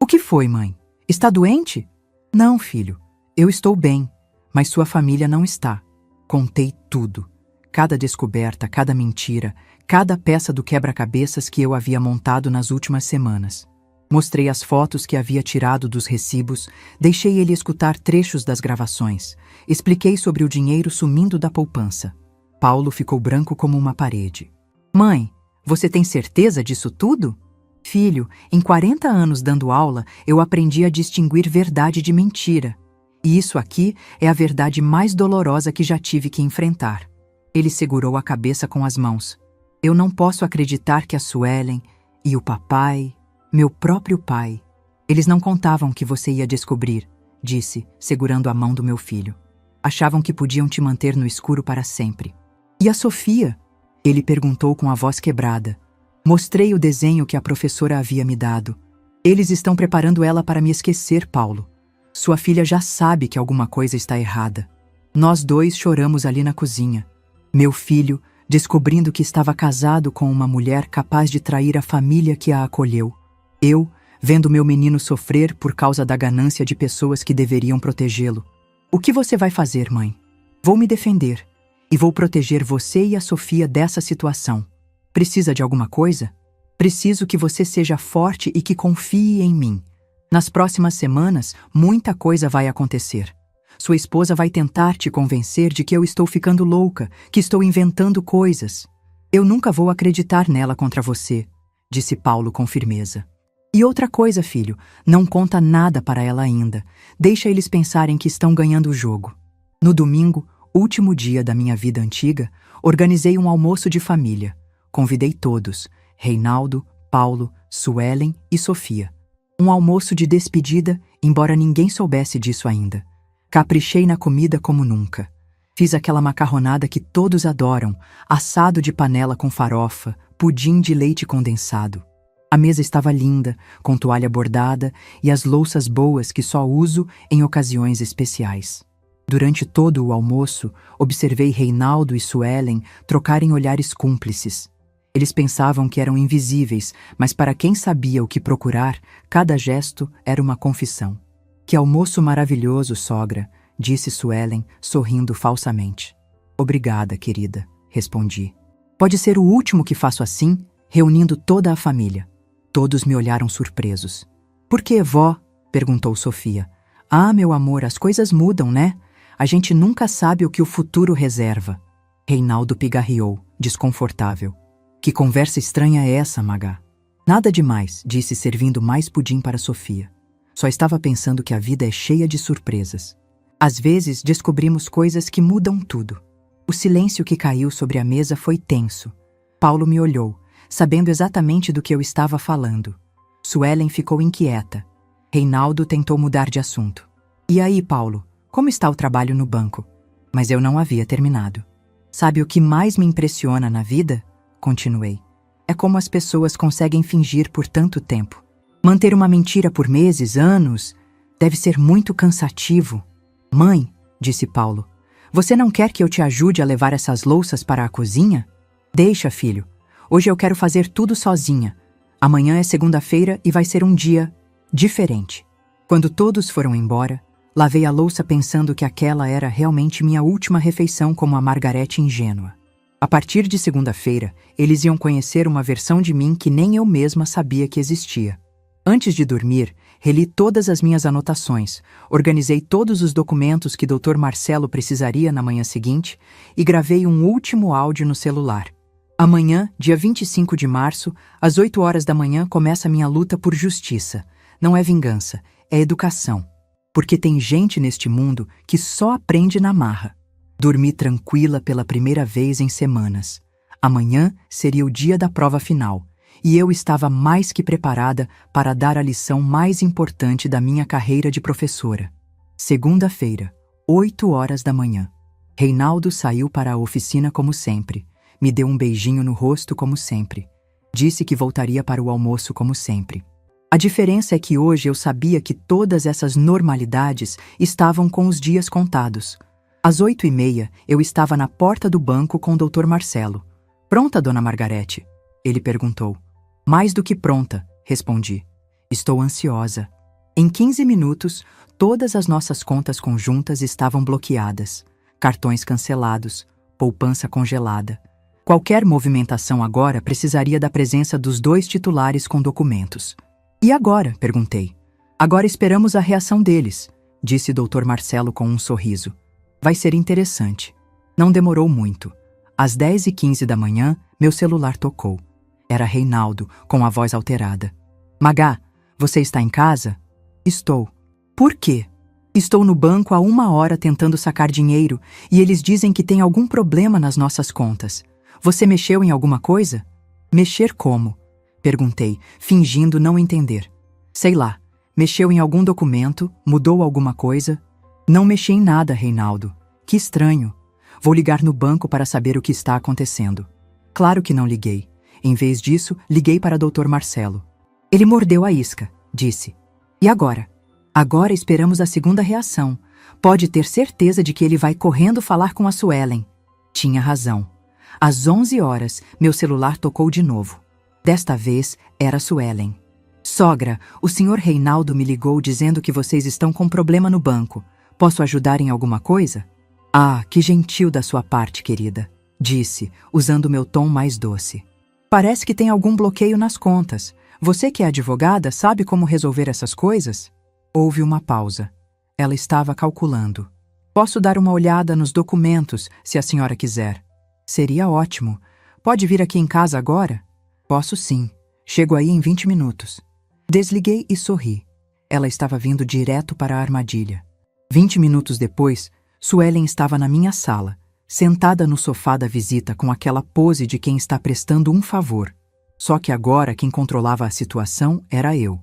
"O que foi, mãe? Está doente?" "Não, filho. Eu estou bem, mas sua família não está." Contei tudo. Cada descoberta, cada mentira, cada peça do quebra-cabeças que eu havia montado nas últimas semanas. Mostrei as fotos que havia tirado dos recibos, deixei ele escutar trechos das gravações, expliquei sobre o dinheiro sumindo da poupança. Paulo ficou branco como uma parede. "Mãe, você tem certeza disso tudo?" "Filho, em 40 anos dando aula, eu aprendi a distinguir verdade de mentira. E isso aqui é a verdade mais dolorosa que já tive que enfrentar." Ele segurou a cabeça com as mãos. "Eu não posso acreditar que a Suelen e o papai, meu próprio pai, eles não contavam que você ia descobrir", disse, segurando a mão do meu filho. "Achavam que podiam te manter no escuro para sempre." "E a Sofia?" Ele perguntou com a voz quebrada. Mostrei o desenho que a professora havia me dado. "Eles estão preparando ela para me esquecer, Paulo. Sua filha já sabe que alguma coisa está errada." Nós dois choramos ali na cozinha. Meu filho, descobrindo que estava casado com uma mulher capaz de trair a família que a acolheu. Eu, vendo meu menino sofrer por causa da ganância de pessoas que deveriam protegê-lo. "O que você vai fazer, mãe?" "Vou me defender. E vou proteger você e a Sofia dessa situação. Precisa de alguma coisa? Preciso que você seja forte e que confie em mim. Nas próximas semanas, muita coisa vai acontecer. Sua esposa vai tentar te convencer de que eu estou ficando louca, que estou inventando coisas. Eu nunca vou acreditar nela contra você", disse Paulo com firmeza. "E outra coisa, filho, não conta nada para ela ainda. Deixa eles pensarem que estão ganhando o jogo." No domingo, último dia da minha vida antiga, organizei um almoço de família. Convidei todos, Reinaldo, Paulo, Suelen e Sofia. Um almoço de despedida, embora ninguém soubesse disso ainda. Caprichei na comida como nunca. Fiz aquela macarronada que todos adoram, assado de panela com farofa, pudim de leite condensado. A mesa estava linda, com toalha bordada e as louças boas que só uso em ocasiões especiais. Durante todo o almoço, observei Reinaldo e Suelen trocarem olhares cúmplices. Eles pensavam que eram invisíveis, mas para quem sabia o que procurar, cada gesto era uma confissão. "Que almoço maravilhoso, sogra", disse Suelen, sorrindo falsamente. "Obrigada, querida", respondi. "Pode ser o último que faço assim, reunindo toda a família." Todos me olharam surpresos. "Por que, vó?" perguntou Sofia. "Ah, meu amor, as coisas mudam, né? A gente nunca sabe o que o futuro reserva." Reinaldo pigarreou, desconfortável. "Que conversa estranha é essa, Magá?" "Nada demais", disse, servindo mais pudim para Sofia. "Só estava pensando que a vida é cheia de surpresas. Às vezes descobrimos coisas que mudam tudo." O silêncio que caiu sobre a mesa foi tenso. Paulo me olhou, sabendo exatamente do que eu estava falando. Suelen ficou inquieta. Reinaldo tentou mudar de assunto. "E aí, Paulo, como está o trabalho no banco?" Mas eu não havia terminado. "Sabe o que mais me impressiona na vida?" continuei. "É como as pessoas conseguem fingir por tanto tempo. Manter uma mentira por meses, anos, deve ser muito cansativo." "Mãe", disse Paulo, Você não quer que eu te ajude a levar essas louças para a cozinha? Deixa, filho. Hoje eu quero fazer tudo sozinha. Amanhã é segunda-feira e vai ser um dia diferente. Quando todos foram embora, lavei a louça pensando que aquela era realmente minha última refeição como a Margarete ingênua. A partir de segunda-feira, eles iam conhecer uma versão de mim que nem eu mesma sabia que existia. Antes de dormir, reli todas as minhas anotações, organizei todos os documentos que Dr. Marcelo precisaria na manhã seguinte e gravei um último áudio no celular. Amanhã, dia 25 de março, às 8 horas da manhã, começa a minha luta por justiça. Não é vingança, é educação. Porque tem gente neste mundo que só aprende na marra. Dormi tranquila pela primeira vez em semanas. Amanhã seria o dia da prova final, e eu estava mais que preparada para dar a lição mais importante da minha carreira de professora. Segunda-feira, 8 horas da manhã. Reinaldo saiu para a oficina como sempre. Me deu um beijinho no rosto como sempre. Disse que voltaria para o almoço como sempre. A diferença é que hoje eu sabia que todas essas normalidades estavam com os dias contados. Às 8h30, eu estava na porta do banco com o Dr. Marcelo. Pronta, dona Margarete? Ele perguntou. Mais do que pronta, respondi. Estou ansiosa. Em 15 minutos, todas as nossas contas conjuntas estavam bloqueadas. Cartões cancelados, poupança congelada. Qualquer movimentação agora precisaria da presença dos 2 titulares com documentos. E agora? Perguntei. Agora esperamos a reação deles, disse Dr. Marcelo com um sorriso. Vai ser interessante. Não demorou muito. Às 10h15 da manhã, meu celular tocou. Era Reinaldo, com a voz alterada. Magá, você está em casa? Estou. Por quê? Estou no banco há 1 hora tentando sacar dinheiro e eles dizem que tem algum problema nas nossas contas. Você mexeu em alguma coisa? Mexer como? Perguntei, fingindo não entender. Sei lá, mexeu em algum documento, mudou alguma coisa? Não mexi em nada, Reinaldo. Que estranho. Vou ligar no banco para saber o que está acontecendo. Claro que não liguei. Em vez disso, liguei para Dr. Marcelo. Ele mordeu a isca, disse. E agora? Agora esperamos a segunda reação. Pode ter certeza de que ele vai correndo falar com a Suelen. Tinha razão. Às 11 horas, meu celular tocou de novo. Desta vez, era Suelen. Sogra, o senhor Reinaldo me ligou dizendo que vocês estão com problema no banco. Posso ajudar em alguma coisa? Ah, que gentil da sua parte, querida, disse, usando meu tom mais doce. Parece que tem algum bloqueio nas contas. Você que é advogada sabe como resolver essas coisas? Houve uma pausa. Ela estava calculando. Posso dar uma olhada nos documentos, se a senhora quiser. Seria ótimo. Pode vir aqui em casa agora? Posso sim. Chego aí em 20 minutos. Desliguei e sorri. Ela estava vindo direto para a armadilha. 20 minutos depois, Suelen estava na minha sala, sentada no sofá da visita com aquela pose de quem está prestando um favor. Só que agora quem controlava a situação era eu.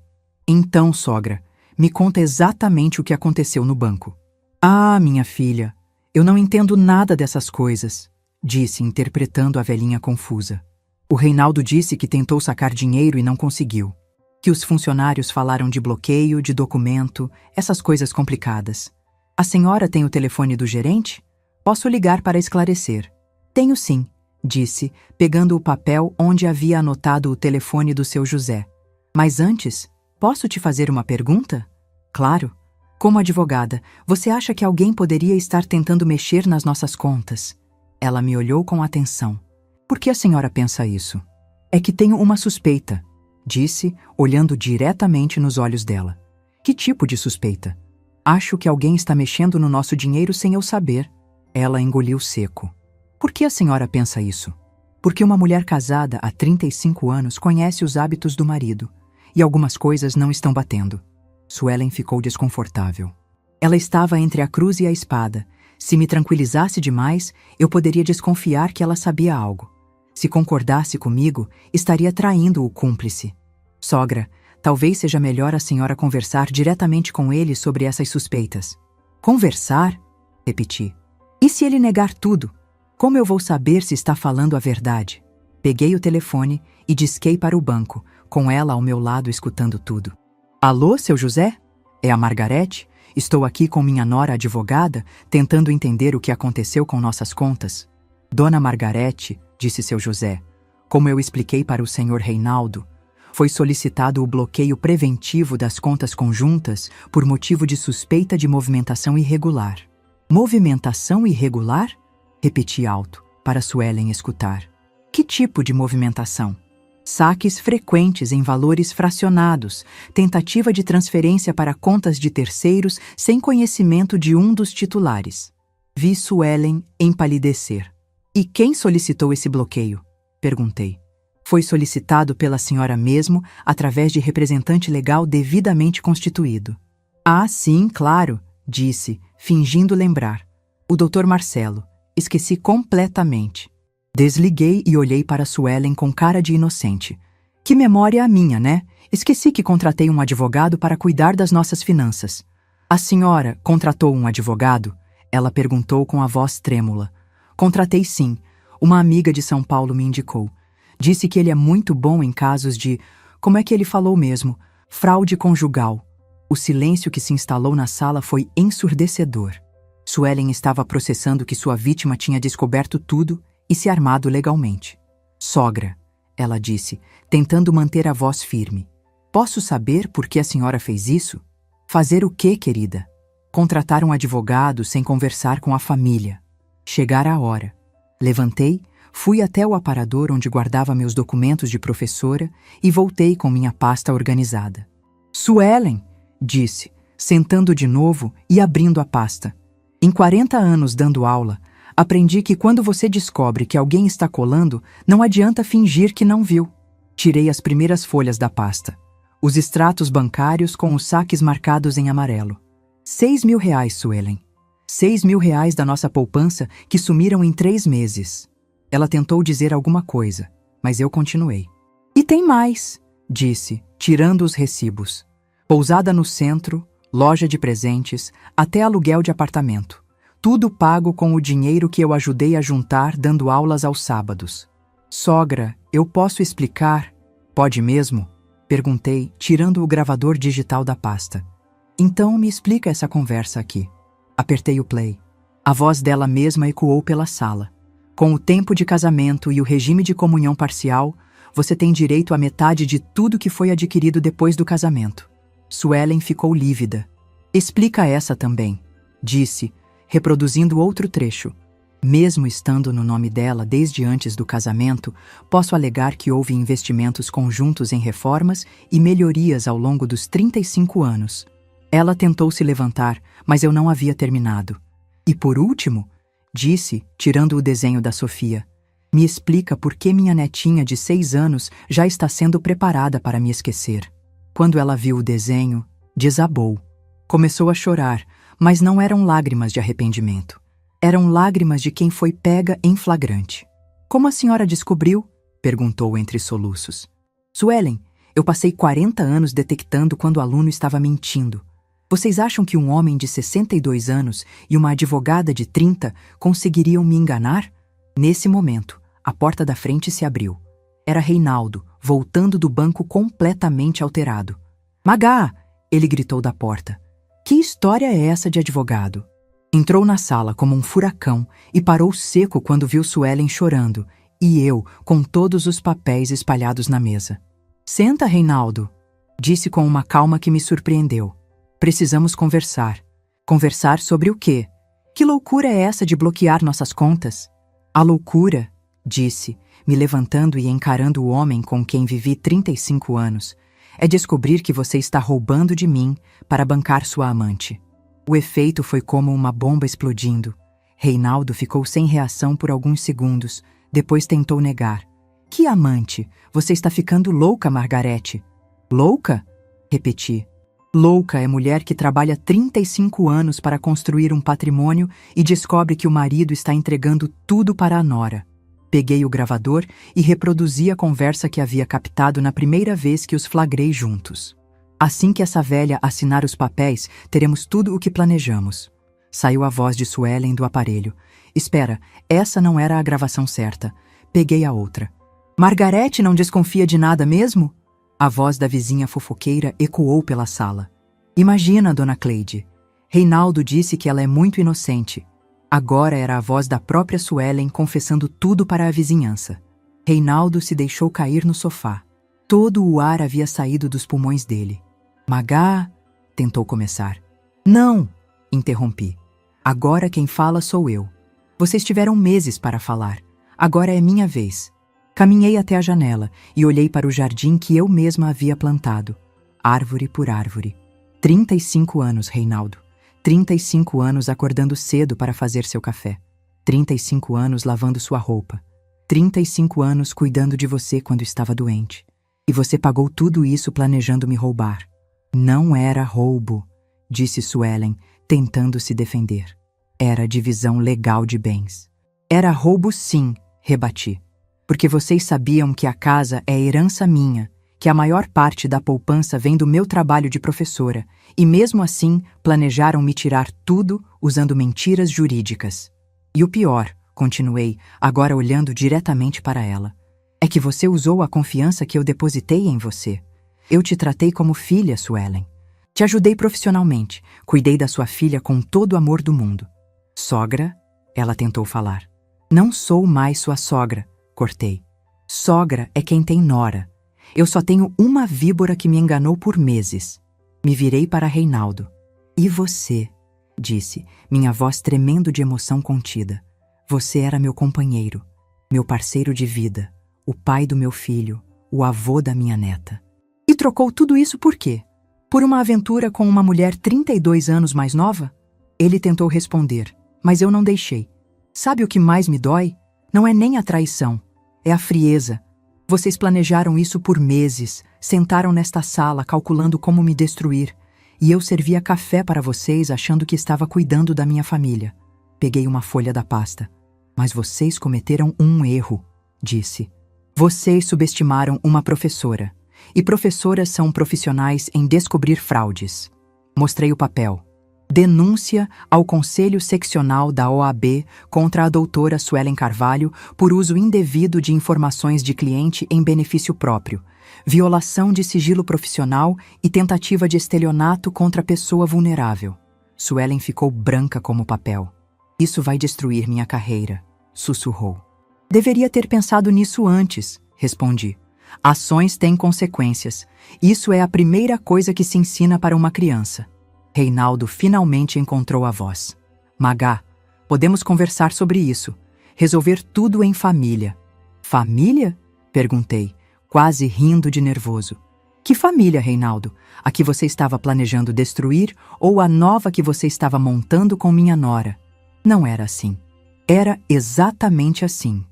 Então, sogra, me conta exatamente o que aconteceu no banco. Ah, minha filha, eu não entendo nada dessas coisas, disse, interpretando a velhinha confusa. O Reinaldo disse que tentou sacar dinheiro e não conseguiu. Que os funcionários falaram de bloqueio, de documento, essas coisas complicadas. A senhora tem o telefone do gerente? Posso ligar para esclarecer. Tenho sim, disse, pegando o papel onde havia anotado o telefone do seu José. Mas antes, posso te fazer uma pergunta? Claro. Como advogada, você acha que alguém poderia estar tentando mexer nas nossas contas? Ela me olhou com atenção. Por que a senhora pensa isso? É que tenho uma suspeita, disse, olhando diretamente nos olhos dela. Que tipo de suspeita? Acho que alguém está mexendo no nosso dinheiro sem eu saber. Ela engoliu seco. Por que a senhora pensa isso? Porque uma mulher casada há 35 anos conhece os hábitos do marido, e algumas coisas não estão batendo. Suelen ficou desconfortável. Ela estava entre a cruz e a espada. Se me tranquilizasse demais, eu poderia desconfiar que ela sabia algo. Se concordasse comigo, estaria traindo o cúmplice. Sogra, talvez seja melhor a senhora conversar diretamente com ele sobre essas suspeitas. Conversar? Repeti. E se ele negar tudo? Como eu vou saber se está falando a verdade? Peguei o telefone e disquei para o banco, com ela ao meu lado escutando tudo. Alô, seu José? É a Margarete? Estou aqui com minha nora advogada, tentando entender o que aconteceu com nossas contas. Dona Margarete, disse seu José, como eu expliquei para o senhor Reinaldo, foi solicitado o bloqueio preventivo das contas conjuntas por motivo de suspeita de movimentação irregular. Movimentação irregular? Repeti alto, para Suelen escutar. Que tipo de movimentação? Saques frequentes em valores fracionados, tentativa de transferência para contas de terceiros sem conhecimento de um dos titulares. Vi Suelen empalidecer. E quem solicitou esse bloqueio? Perguntei. Foi solicitado pela senhora mesmo, através de representante legal devidamente constituído. Ah, sim, claro, disse, fingindo lembrar. O Dr. Marcelo. Esqueci completamente. Desliguei e olhei para Suelen com cara de inocente. Que memória a minha, né? Esqueci que contratei um advogado para cuidar das nossas finanças. A senhora contratou um advogado? Ela perguntou com a voz trêmula. Contratei sim. Uma amiga de São Paulo me indicou. Disse que ele é muito bom em casos de... Como é que ele falou mesmo? Fraude conjugal. O silêncio que se instalou na sala foi ensurdecedor. Suelen estava processando que sua vítima tinha descoberto tudo e se armado legalmente. Sogra, ela disse, tentando manter a voz firme. Posso saber por que a senhora fez isso? Fazer o quê, querida? Contratar um advogado sem conversar com a família. Chegara a hora. Levantei, fui até o aparador onde guardava meus documentos de professora e voltei com minha pasta organizada. Suelen, disse, sentando de novo e abrindo a pasta. Em 40 anos dando aula, aprendi que quando você descobre que alguém está colando, não adianta fingir que não viu. Tirei as primeiras folhas da pasta. Os extratos bancários com os saques marcados em amarelo. 6.000 reais, Suelen. 6.000 reais da nossa poupança que sumiram em 3 meses. Ela tentou dizer alguma coisa, mas eu continuei. E tem mais, disse, tirando os recibos. Pousada no centro, loja de presentes, até aluguel de apartamento. Tudo pago com o dinheiro que eu ajudei a juntar dando aulas aos sábados. Sogra, eu posso explicar? Pode mesmo? Perguntei, tirando o gravador digital da pasta. Então me explica essa conversa aqui. Apertei o play. A voz dela mesma ecoou pela sala. Com o tempo de casamento e o regime de comunhão parcial, você tem direito à metade de tudo que foi adquirido depois do casamento. Suelen ficou lívida. Explica essa também, disse, reproduzindo outro trecho. Mesmo estando no nome dela desde antes do casamento, posso alegar que houve investimentos conjuntos em reformas e melhorias ao longo dos 35 anos. Ela tentou se levantar, mas eu não havia terminado. E por último, disse, tirando o desenho da Sofia, me explica por que minha netinha de 6 anos já está sendo preparada para me esquecer. Quando ela viu o desenho, desabou. Começou a chorar, mas não eram lágrimas de arrependimento. Eram lágrimas de quem foi pega em flagrante. Como a senhora descobriu? Perguntou entre soluços. Suelen, eu passei 40 anos detectando quando o aluno estava mentindo. Vocês acham que um homem de 62 anos e uma advogada de 30 conseguiriam me enganar? Nesse momento, a porta da frente se abriu. Era Reinaldo, voltando do banco completamente alterado. Magá! Ele gritou da porta. Que história é essa de advogado? Entrou na sala como um furacão e parou seco quando viu Suelen chorando e eu com todos os papéis espalhados na mesa. Senta, Reinaldo, disse com uma calma que me surpreendeu. Precisamos conversar. Conversar sobre o quê? Que loucura é essa de bloquear nossas contas? A loucura, disse, me levantando e encarando o homem com quem vivi 35 anos, é descobrir que você está roubando de mim para bancar sua amante. O efeito foi como uma bomba explodindo. Reinaldo ficou sem reação por alguns segundos, depois tentou negar. Que amante? Você está ficando louca, Margarete. Louca? Repeti. Louca é mulher que trabalha 35 anos para construir um patrimônio e descobre que o marido está entregando tudo para a nora. Peguei o gravador e reproduzi a conversa que havia captado na primeira vez que os flagrei juntos. Assim que essa velha assinar os papéis, teremos tudo o que planejamos. Saiu a voz de Suelen do aparelho. Espera, essa não era a gravação certa. Peguei a outra. Margarete não desconfia de nada mesmo? A voz da vizinha fofoqueira ecoou pela sala. Imagina, dona Cleide. Reinaldo disse que ela é muito inocente. Agora era a voz da própria Suelen confessando tudo para a vizinhança. Reinaldo se deixou cair no sofá. Todo o ar havia saído dos pulmões dele. Magá, tentou começar. Não, interrompi. Agora quem fala sou eu. Vocês tiveram meses para falar. Agora é minha vez. Caminhei até a janela e olhei para o jardim que eu mesma havia plantado. Árvore por árvore. 35 anos, Reinaldo. 35 anos acordando cedo para fazer seu café. 35 anos lavando sua roupa. 35 anos cuidando de você quando estava doente. E você pagou tudo isso planejando me roubar. Não era roubo, disse Suelen, tentando se defender. Era divisão legal de bens. Era roubo sim, rebati. Porque vocês sabiam que a casa é herança minha, que a maior parte da poupança vem do meu trabalho de professora, e mesmo assim planejaram me tirar tudo usando mentiras jurídicas. E o pior, continuei, agora olhando diretamente para ela, é que você usou a confiança que eu depositei em você. Eu te tratei como filha, Suelen. Te ajudei profissionalmente, cuidei da sua filha com todo o amor do mundo. Sogra, ela tentou falar. Não sou mais sua sogra, cortei. Sogra é quem tem nora. Eu só tenho uma víbora que me enganou por meses. Me virei para Reinaldo. E você? Disse, minha voz tremendo de emoção contida. Você era meu companheiro, meu parceiro de vida, o pai do meu filho, o avô da minha neta. E trocou tudo isso por quê? Por uma aventura com uma mulher 32 anos mais nova? Ele tentou responder, mas eu não deixei. Sabe o que mais me dói? Não é nem a traição, é a frieza. Vocês planejaram isso por meses, sentaram nesta sala calculando como me destruir, e eu servia café para vocês achando que estava cuidando da minha família. Peguei uma folha da pasta. Mas vocês cometeram um erro, disse. Vocês subestimaram uma professora. E professoras são profissionais em descobrir fraudes. Mostrei o papel. Denúncia ao Conselho Seccional da OAB contra a doutora Suelen Carvalho por uso indevido de informações de cliente em benefício próprio, violação de sigilo profissional e tentativa de estelionato contra pessoa vulnerável. Suelen ficou branca como papel. Isso vai destruir minha carreira, sussurrou. Deveria ter pensado nisso antes, respondi. Ações têm consequências. Isso é a primeira coisa que se ensina para uma criança. Reinaldo finalmente encontrou a voz. Magá, podemos conversar sobre isso. Resolver tudo em família. Família? Perguntei, quase rindo de nervoso. Que família, Reinaldo? A que você estava planejando destruir ou a nova que você estava montando com minha nora? Não era assim. Era exatamente assim.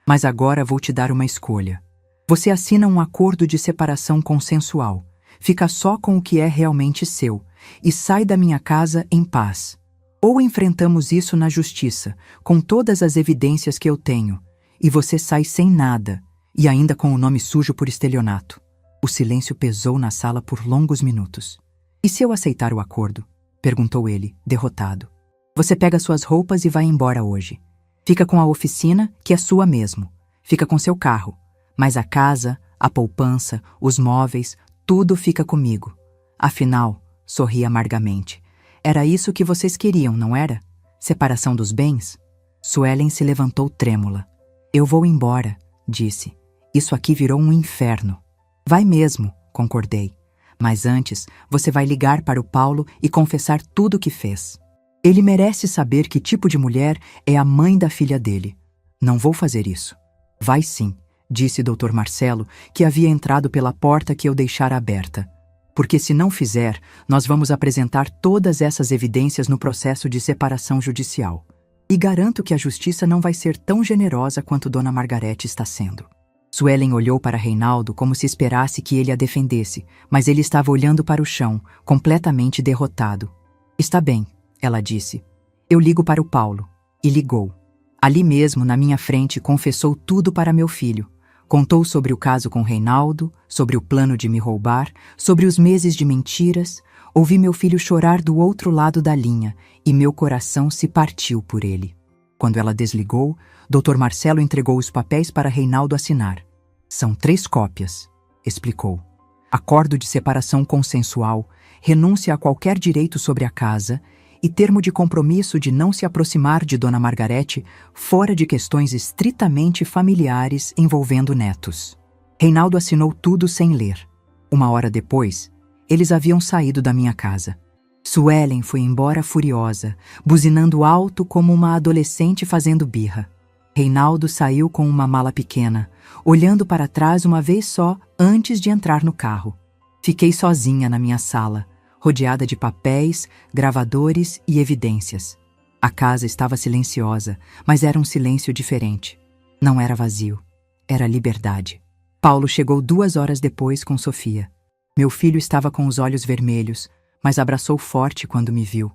Mas agora vou te dar uma escolha. Você assina um acordo de separação consensual. Fica só com o que é realmente seu e sai da minha casa em paz. Ou enfrentamos isso na justiça, com todas as evidências que eu tenho, e você sai sem nada, e ainda com o nome sujo por estelionato. O silêncio pesou na sala por longos minutos. E se eu aceitar o acordo? Perguntou ele, derrotado. Você pega suas roupas e vai embora hoje. Fica com a oficina, que é sua mesmo. Fica com seu carro. Mas a casa, a poupança, os móveis, tudo fica comigo. Afinal, sorri amargamente. Era isso que vocês queriam, não era? Separação dos bens? Suelen se levantou trêmula. Eu vou embora, disse. Isso aqui virou um inferno. Vai mesmo, concordei. Mas antes, você vai ligar para o Paulo e confessar tudo o que fez. Ele merece saber que tipo de mulher é a mãe da filha dele. Não vou fazer isso. Vai sim, disse Dr. Marcelo, que havia entrado pela porta que eu deixara aberta. Porque se não fizer, nós vamos apresentar todas essas evidências no processo de separação judicial. E garanto que a justiça não vai ser tão generosa quanto Dona Margarete está sendo. Suelen olhou para Reinaldo como se esperasse que ele a defendesse, mas ele estava olhando para o chão, completamente derrotado. Está bem, ela disse. Eu ligo para o Paulo. E ligou. Ali mesmo, na minha frente, confessou tudo para meu filho. Contou sobre o caso com Reinaldo, sobre o plano de me roubar, sobre os meses de mentiras. Ouvi meu filho chorar do outro lado da linha e meu coração se partiu por ele. Quando ela desligou, Dr. Marcelo entregou os papéis para Reinaldo assinar. São 3 cópias, explicou. Acordo de separação consensual, renúncia a qualquer direito sobre a casa e termo de compromisso de não se aproximar de Dona Margarete fora de questões estritamente familiares envolvendo netos. Reinaldo assinou tudo sem ler. 1 hora depois, eles haviam saído da minha casa. Suelen foi embora furiosa, buzinando alto como uma adolescente fazendo birra. Reinaldo saiu com uma mala pequena, olhando para trás uma vez só antes de entrar no carro. Fiquei sozinha na minha sala, rodeada de papéis, gravadores e evidências. A casa estava silenciosa, mas era um silêncio diferente. Não era vazio, era liberdade. Paulo chegou 2 horas depois com Sofia. Meu filho estava com os olhos vermelhos, mas abraçou forte quando me viu.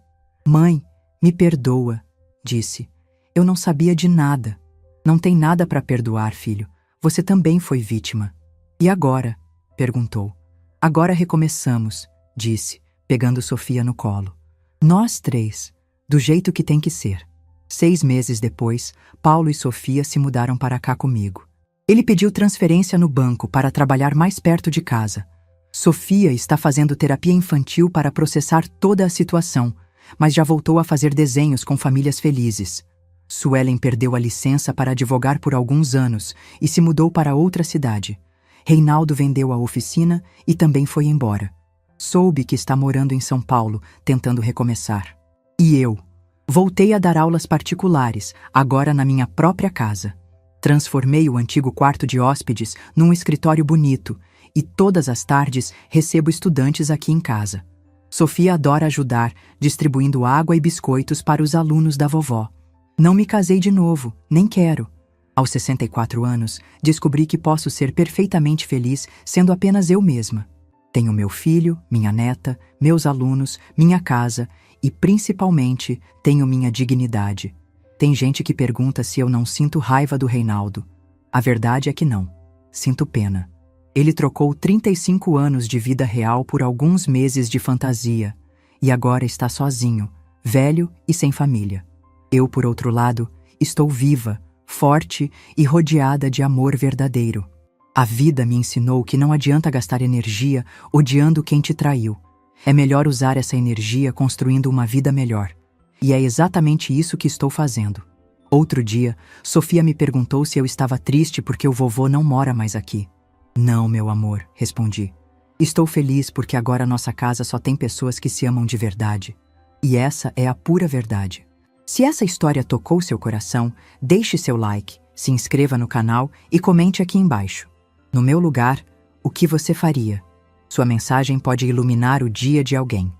Mãe, me perdoa, disse. Eu não sabia de nada. Não tem nada para perdoar, filho. Você também foi vítima. E agora? Perguntou. Agora recomeçamos, disse, pegando Sofia no colo. Nós 3, do jeito que tem que ser. 6 meses depois, Paulo e Sofia se mudaram para cá comigo. Ele pediu transferência no banco para trabalhar mais perto de casa. Sofia está fazendo terapia infantil para processar toda a situação, mas já voltou a fazer desenhos com famílias felizes. Suelen perdeu a licença para advogar por alguns anos e se mudou para outra cidade. Reinaldo vendeu a oficina e também foi embora. Soube que está morando em São Paulo, tentando recomeçar. E eu? Voltei a dar aulas particulares, agora na minha própria casa. Transformei o antigo quarto de hóspedes num escritório bonito e todas as tardes recebo estudantes aqui em casa. Sofia adora ajudar, distribuindo água e biscoitos para os alunos da vovó. Não me casei de novo, nem quero. Aos 64 anos, descobri que posso ser perfeitamente feliz sendo apenas eu mesma. Tenho meu filho, minha neta, meus alunos, minha casa e, principalmente, tenho minha dignidade. Tem gente que pergunta se eu não sinto raiva do Reinaldo. A verdade é que não. Sinto pena. Ele trocou 35 anos de vida real por alguns meses de fantasia e agora está sozinho, velho e sem família. Eu, por outro lado, estou viva, forte e rodeada de amor verdadeiro. A vida me ensinou que não adianta gastar energia odiando quem te traiu. É melhor usar essa energia construindo uma vida melhor. E é exatamente isso que estou fazendo. Outro dia, Sofia me perguntou se eu estava triste porque o vovô não mora mais aqui. Não, meu amor, respondi. Estou feliz porque agora nossa casa só tem pessoas que se amam de verdade. E essa é a pura verdade. Se essa história tocou seu coração, deixe seu like, se inscreva no canal e comente aqui embaixo. No meu lugar, o que você faria? Sua mensagem pode iluminar o dia de alguém.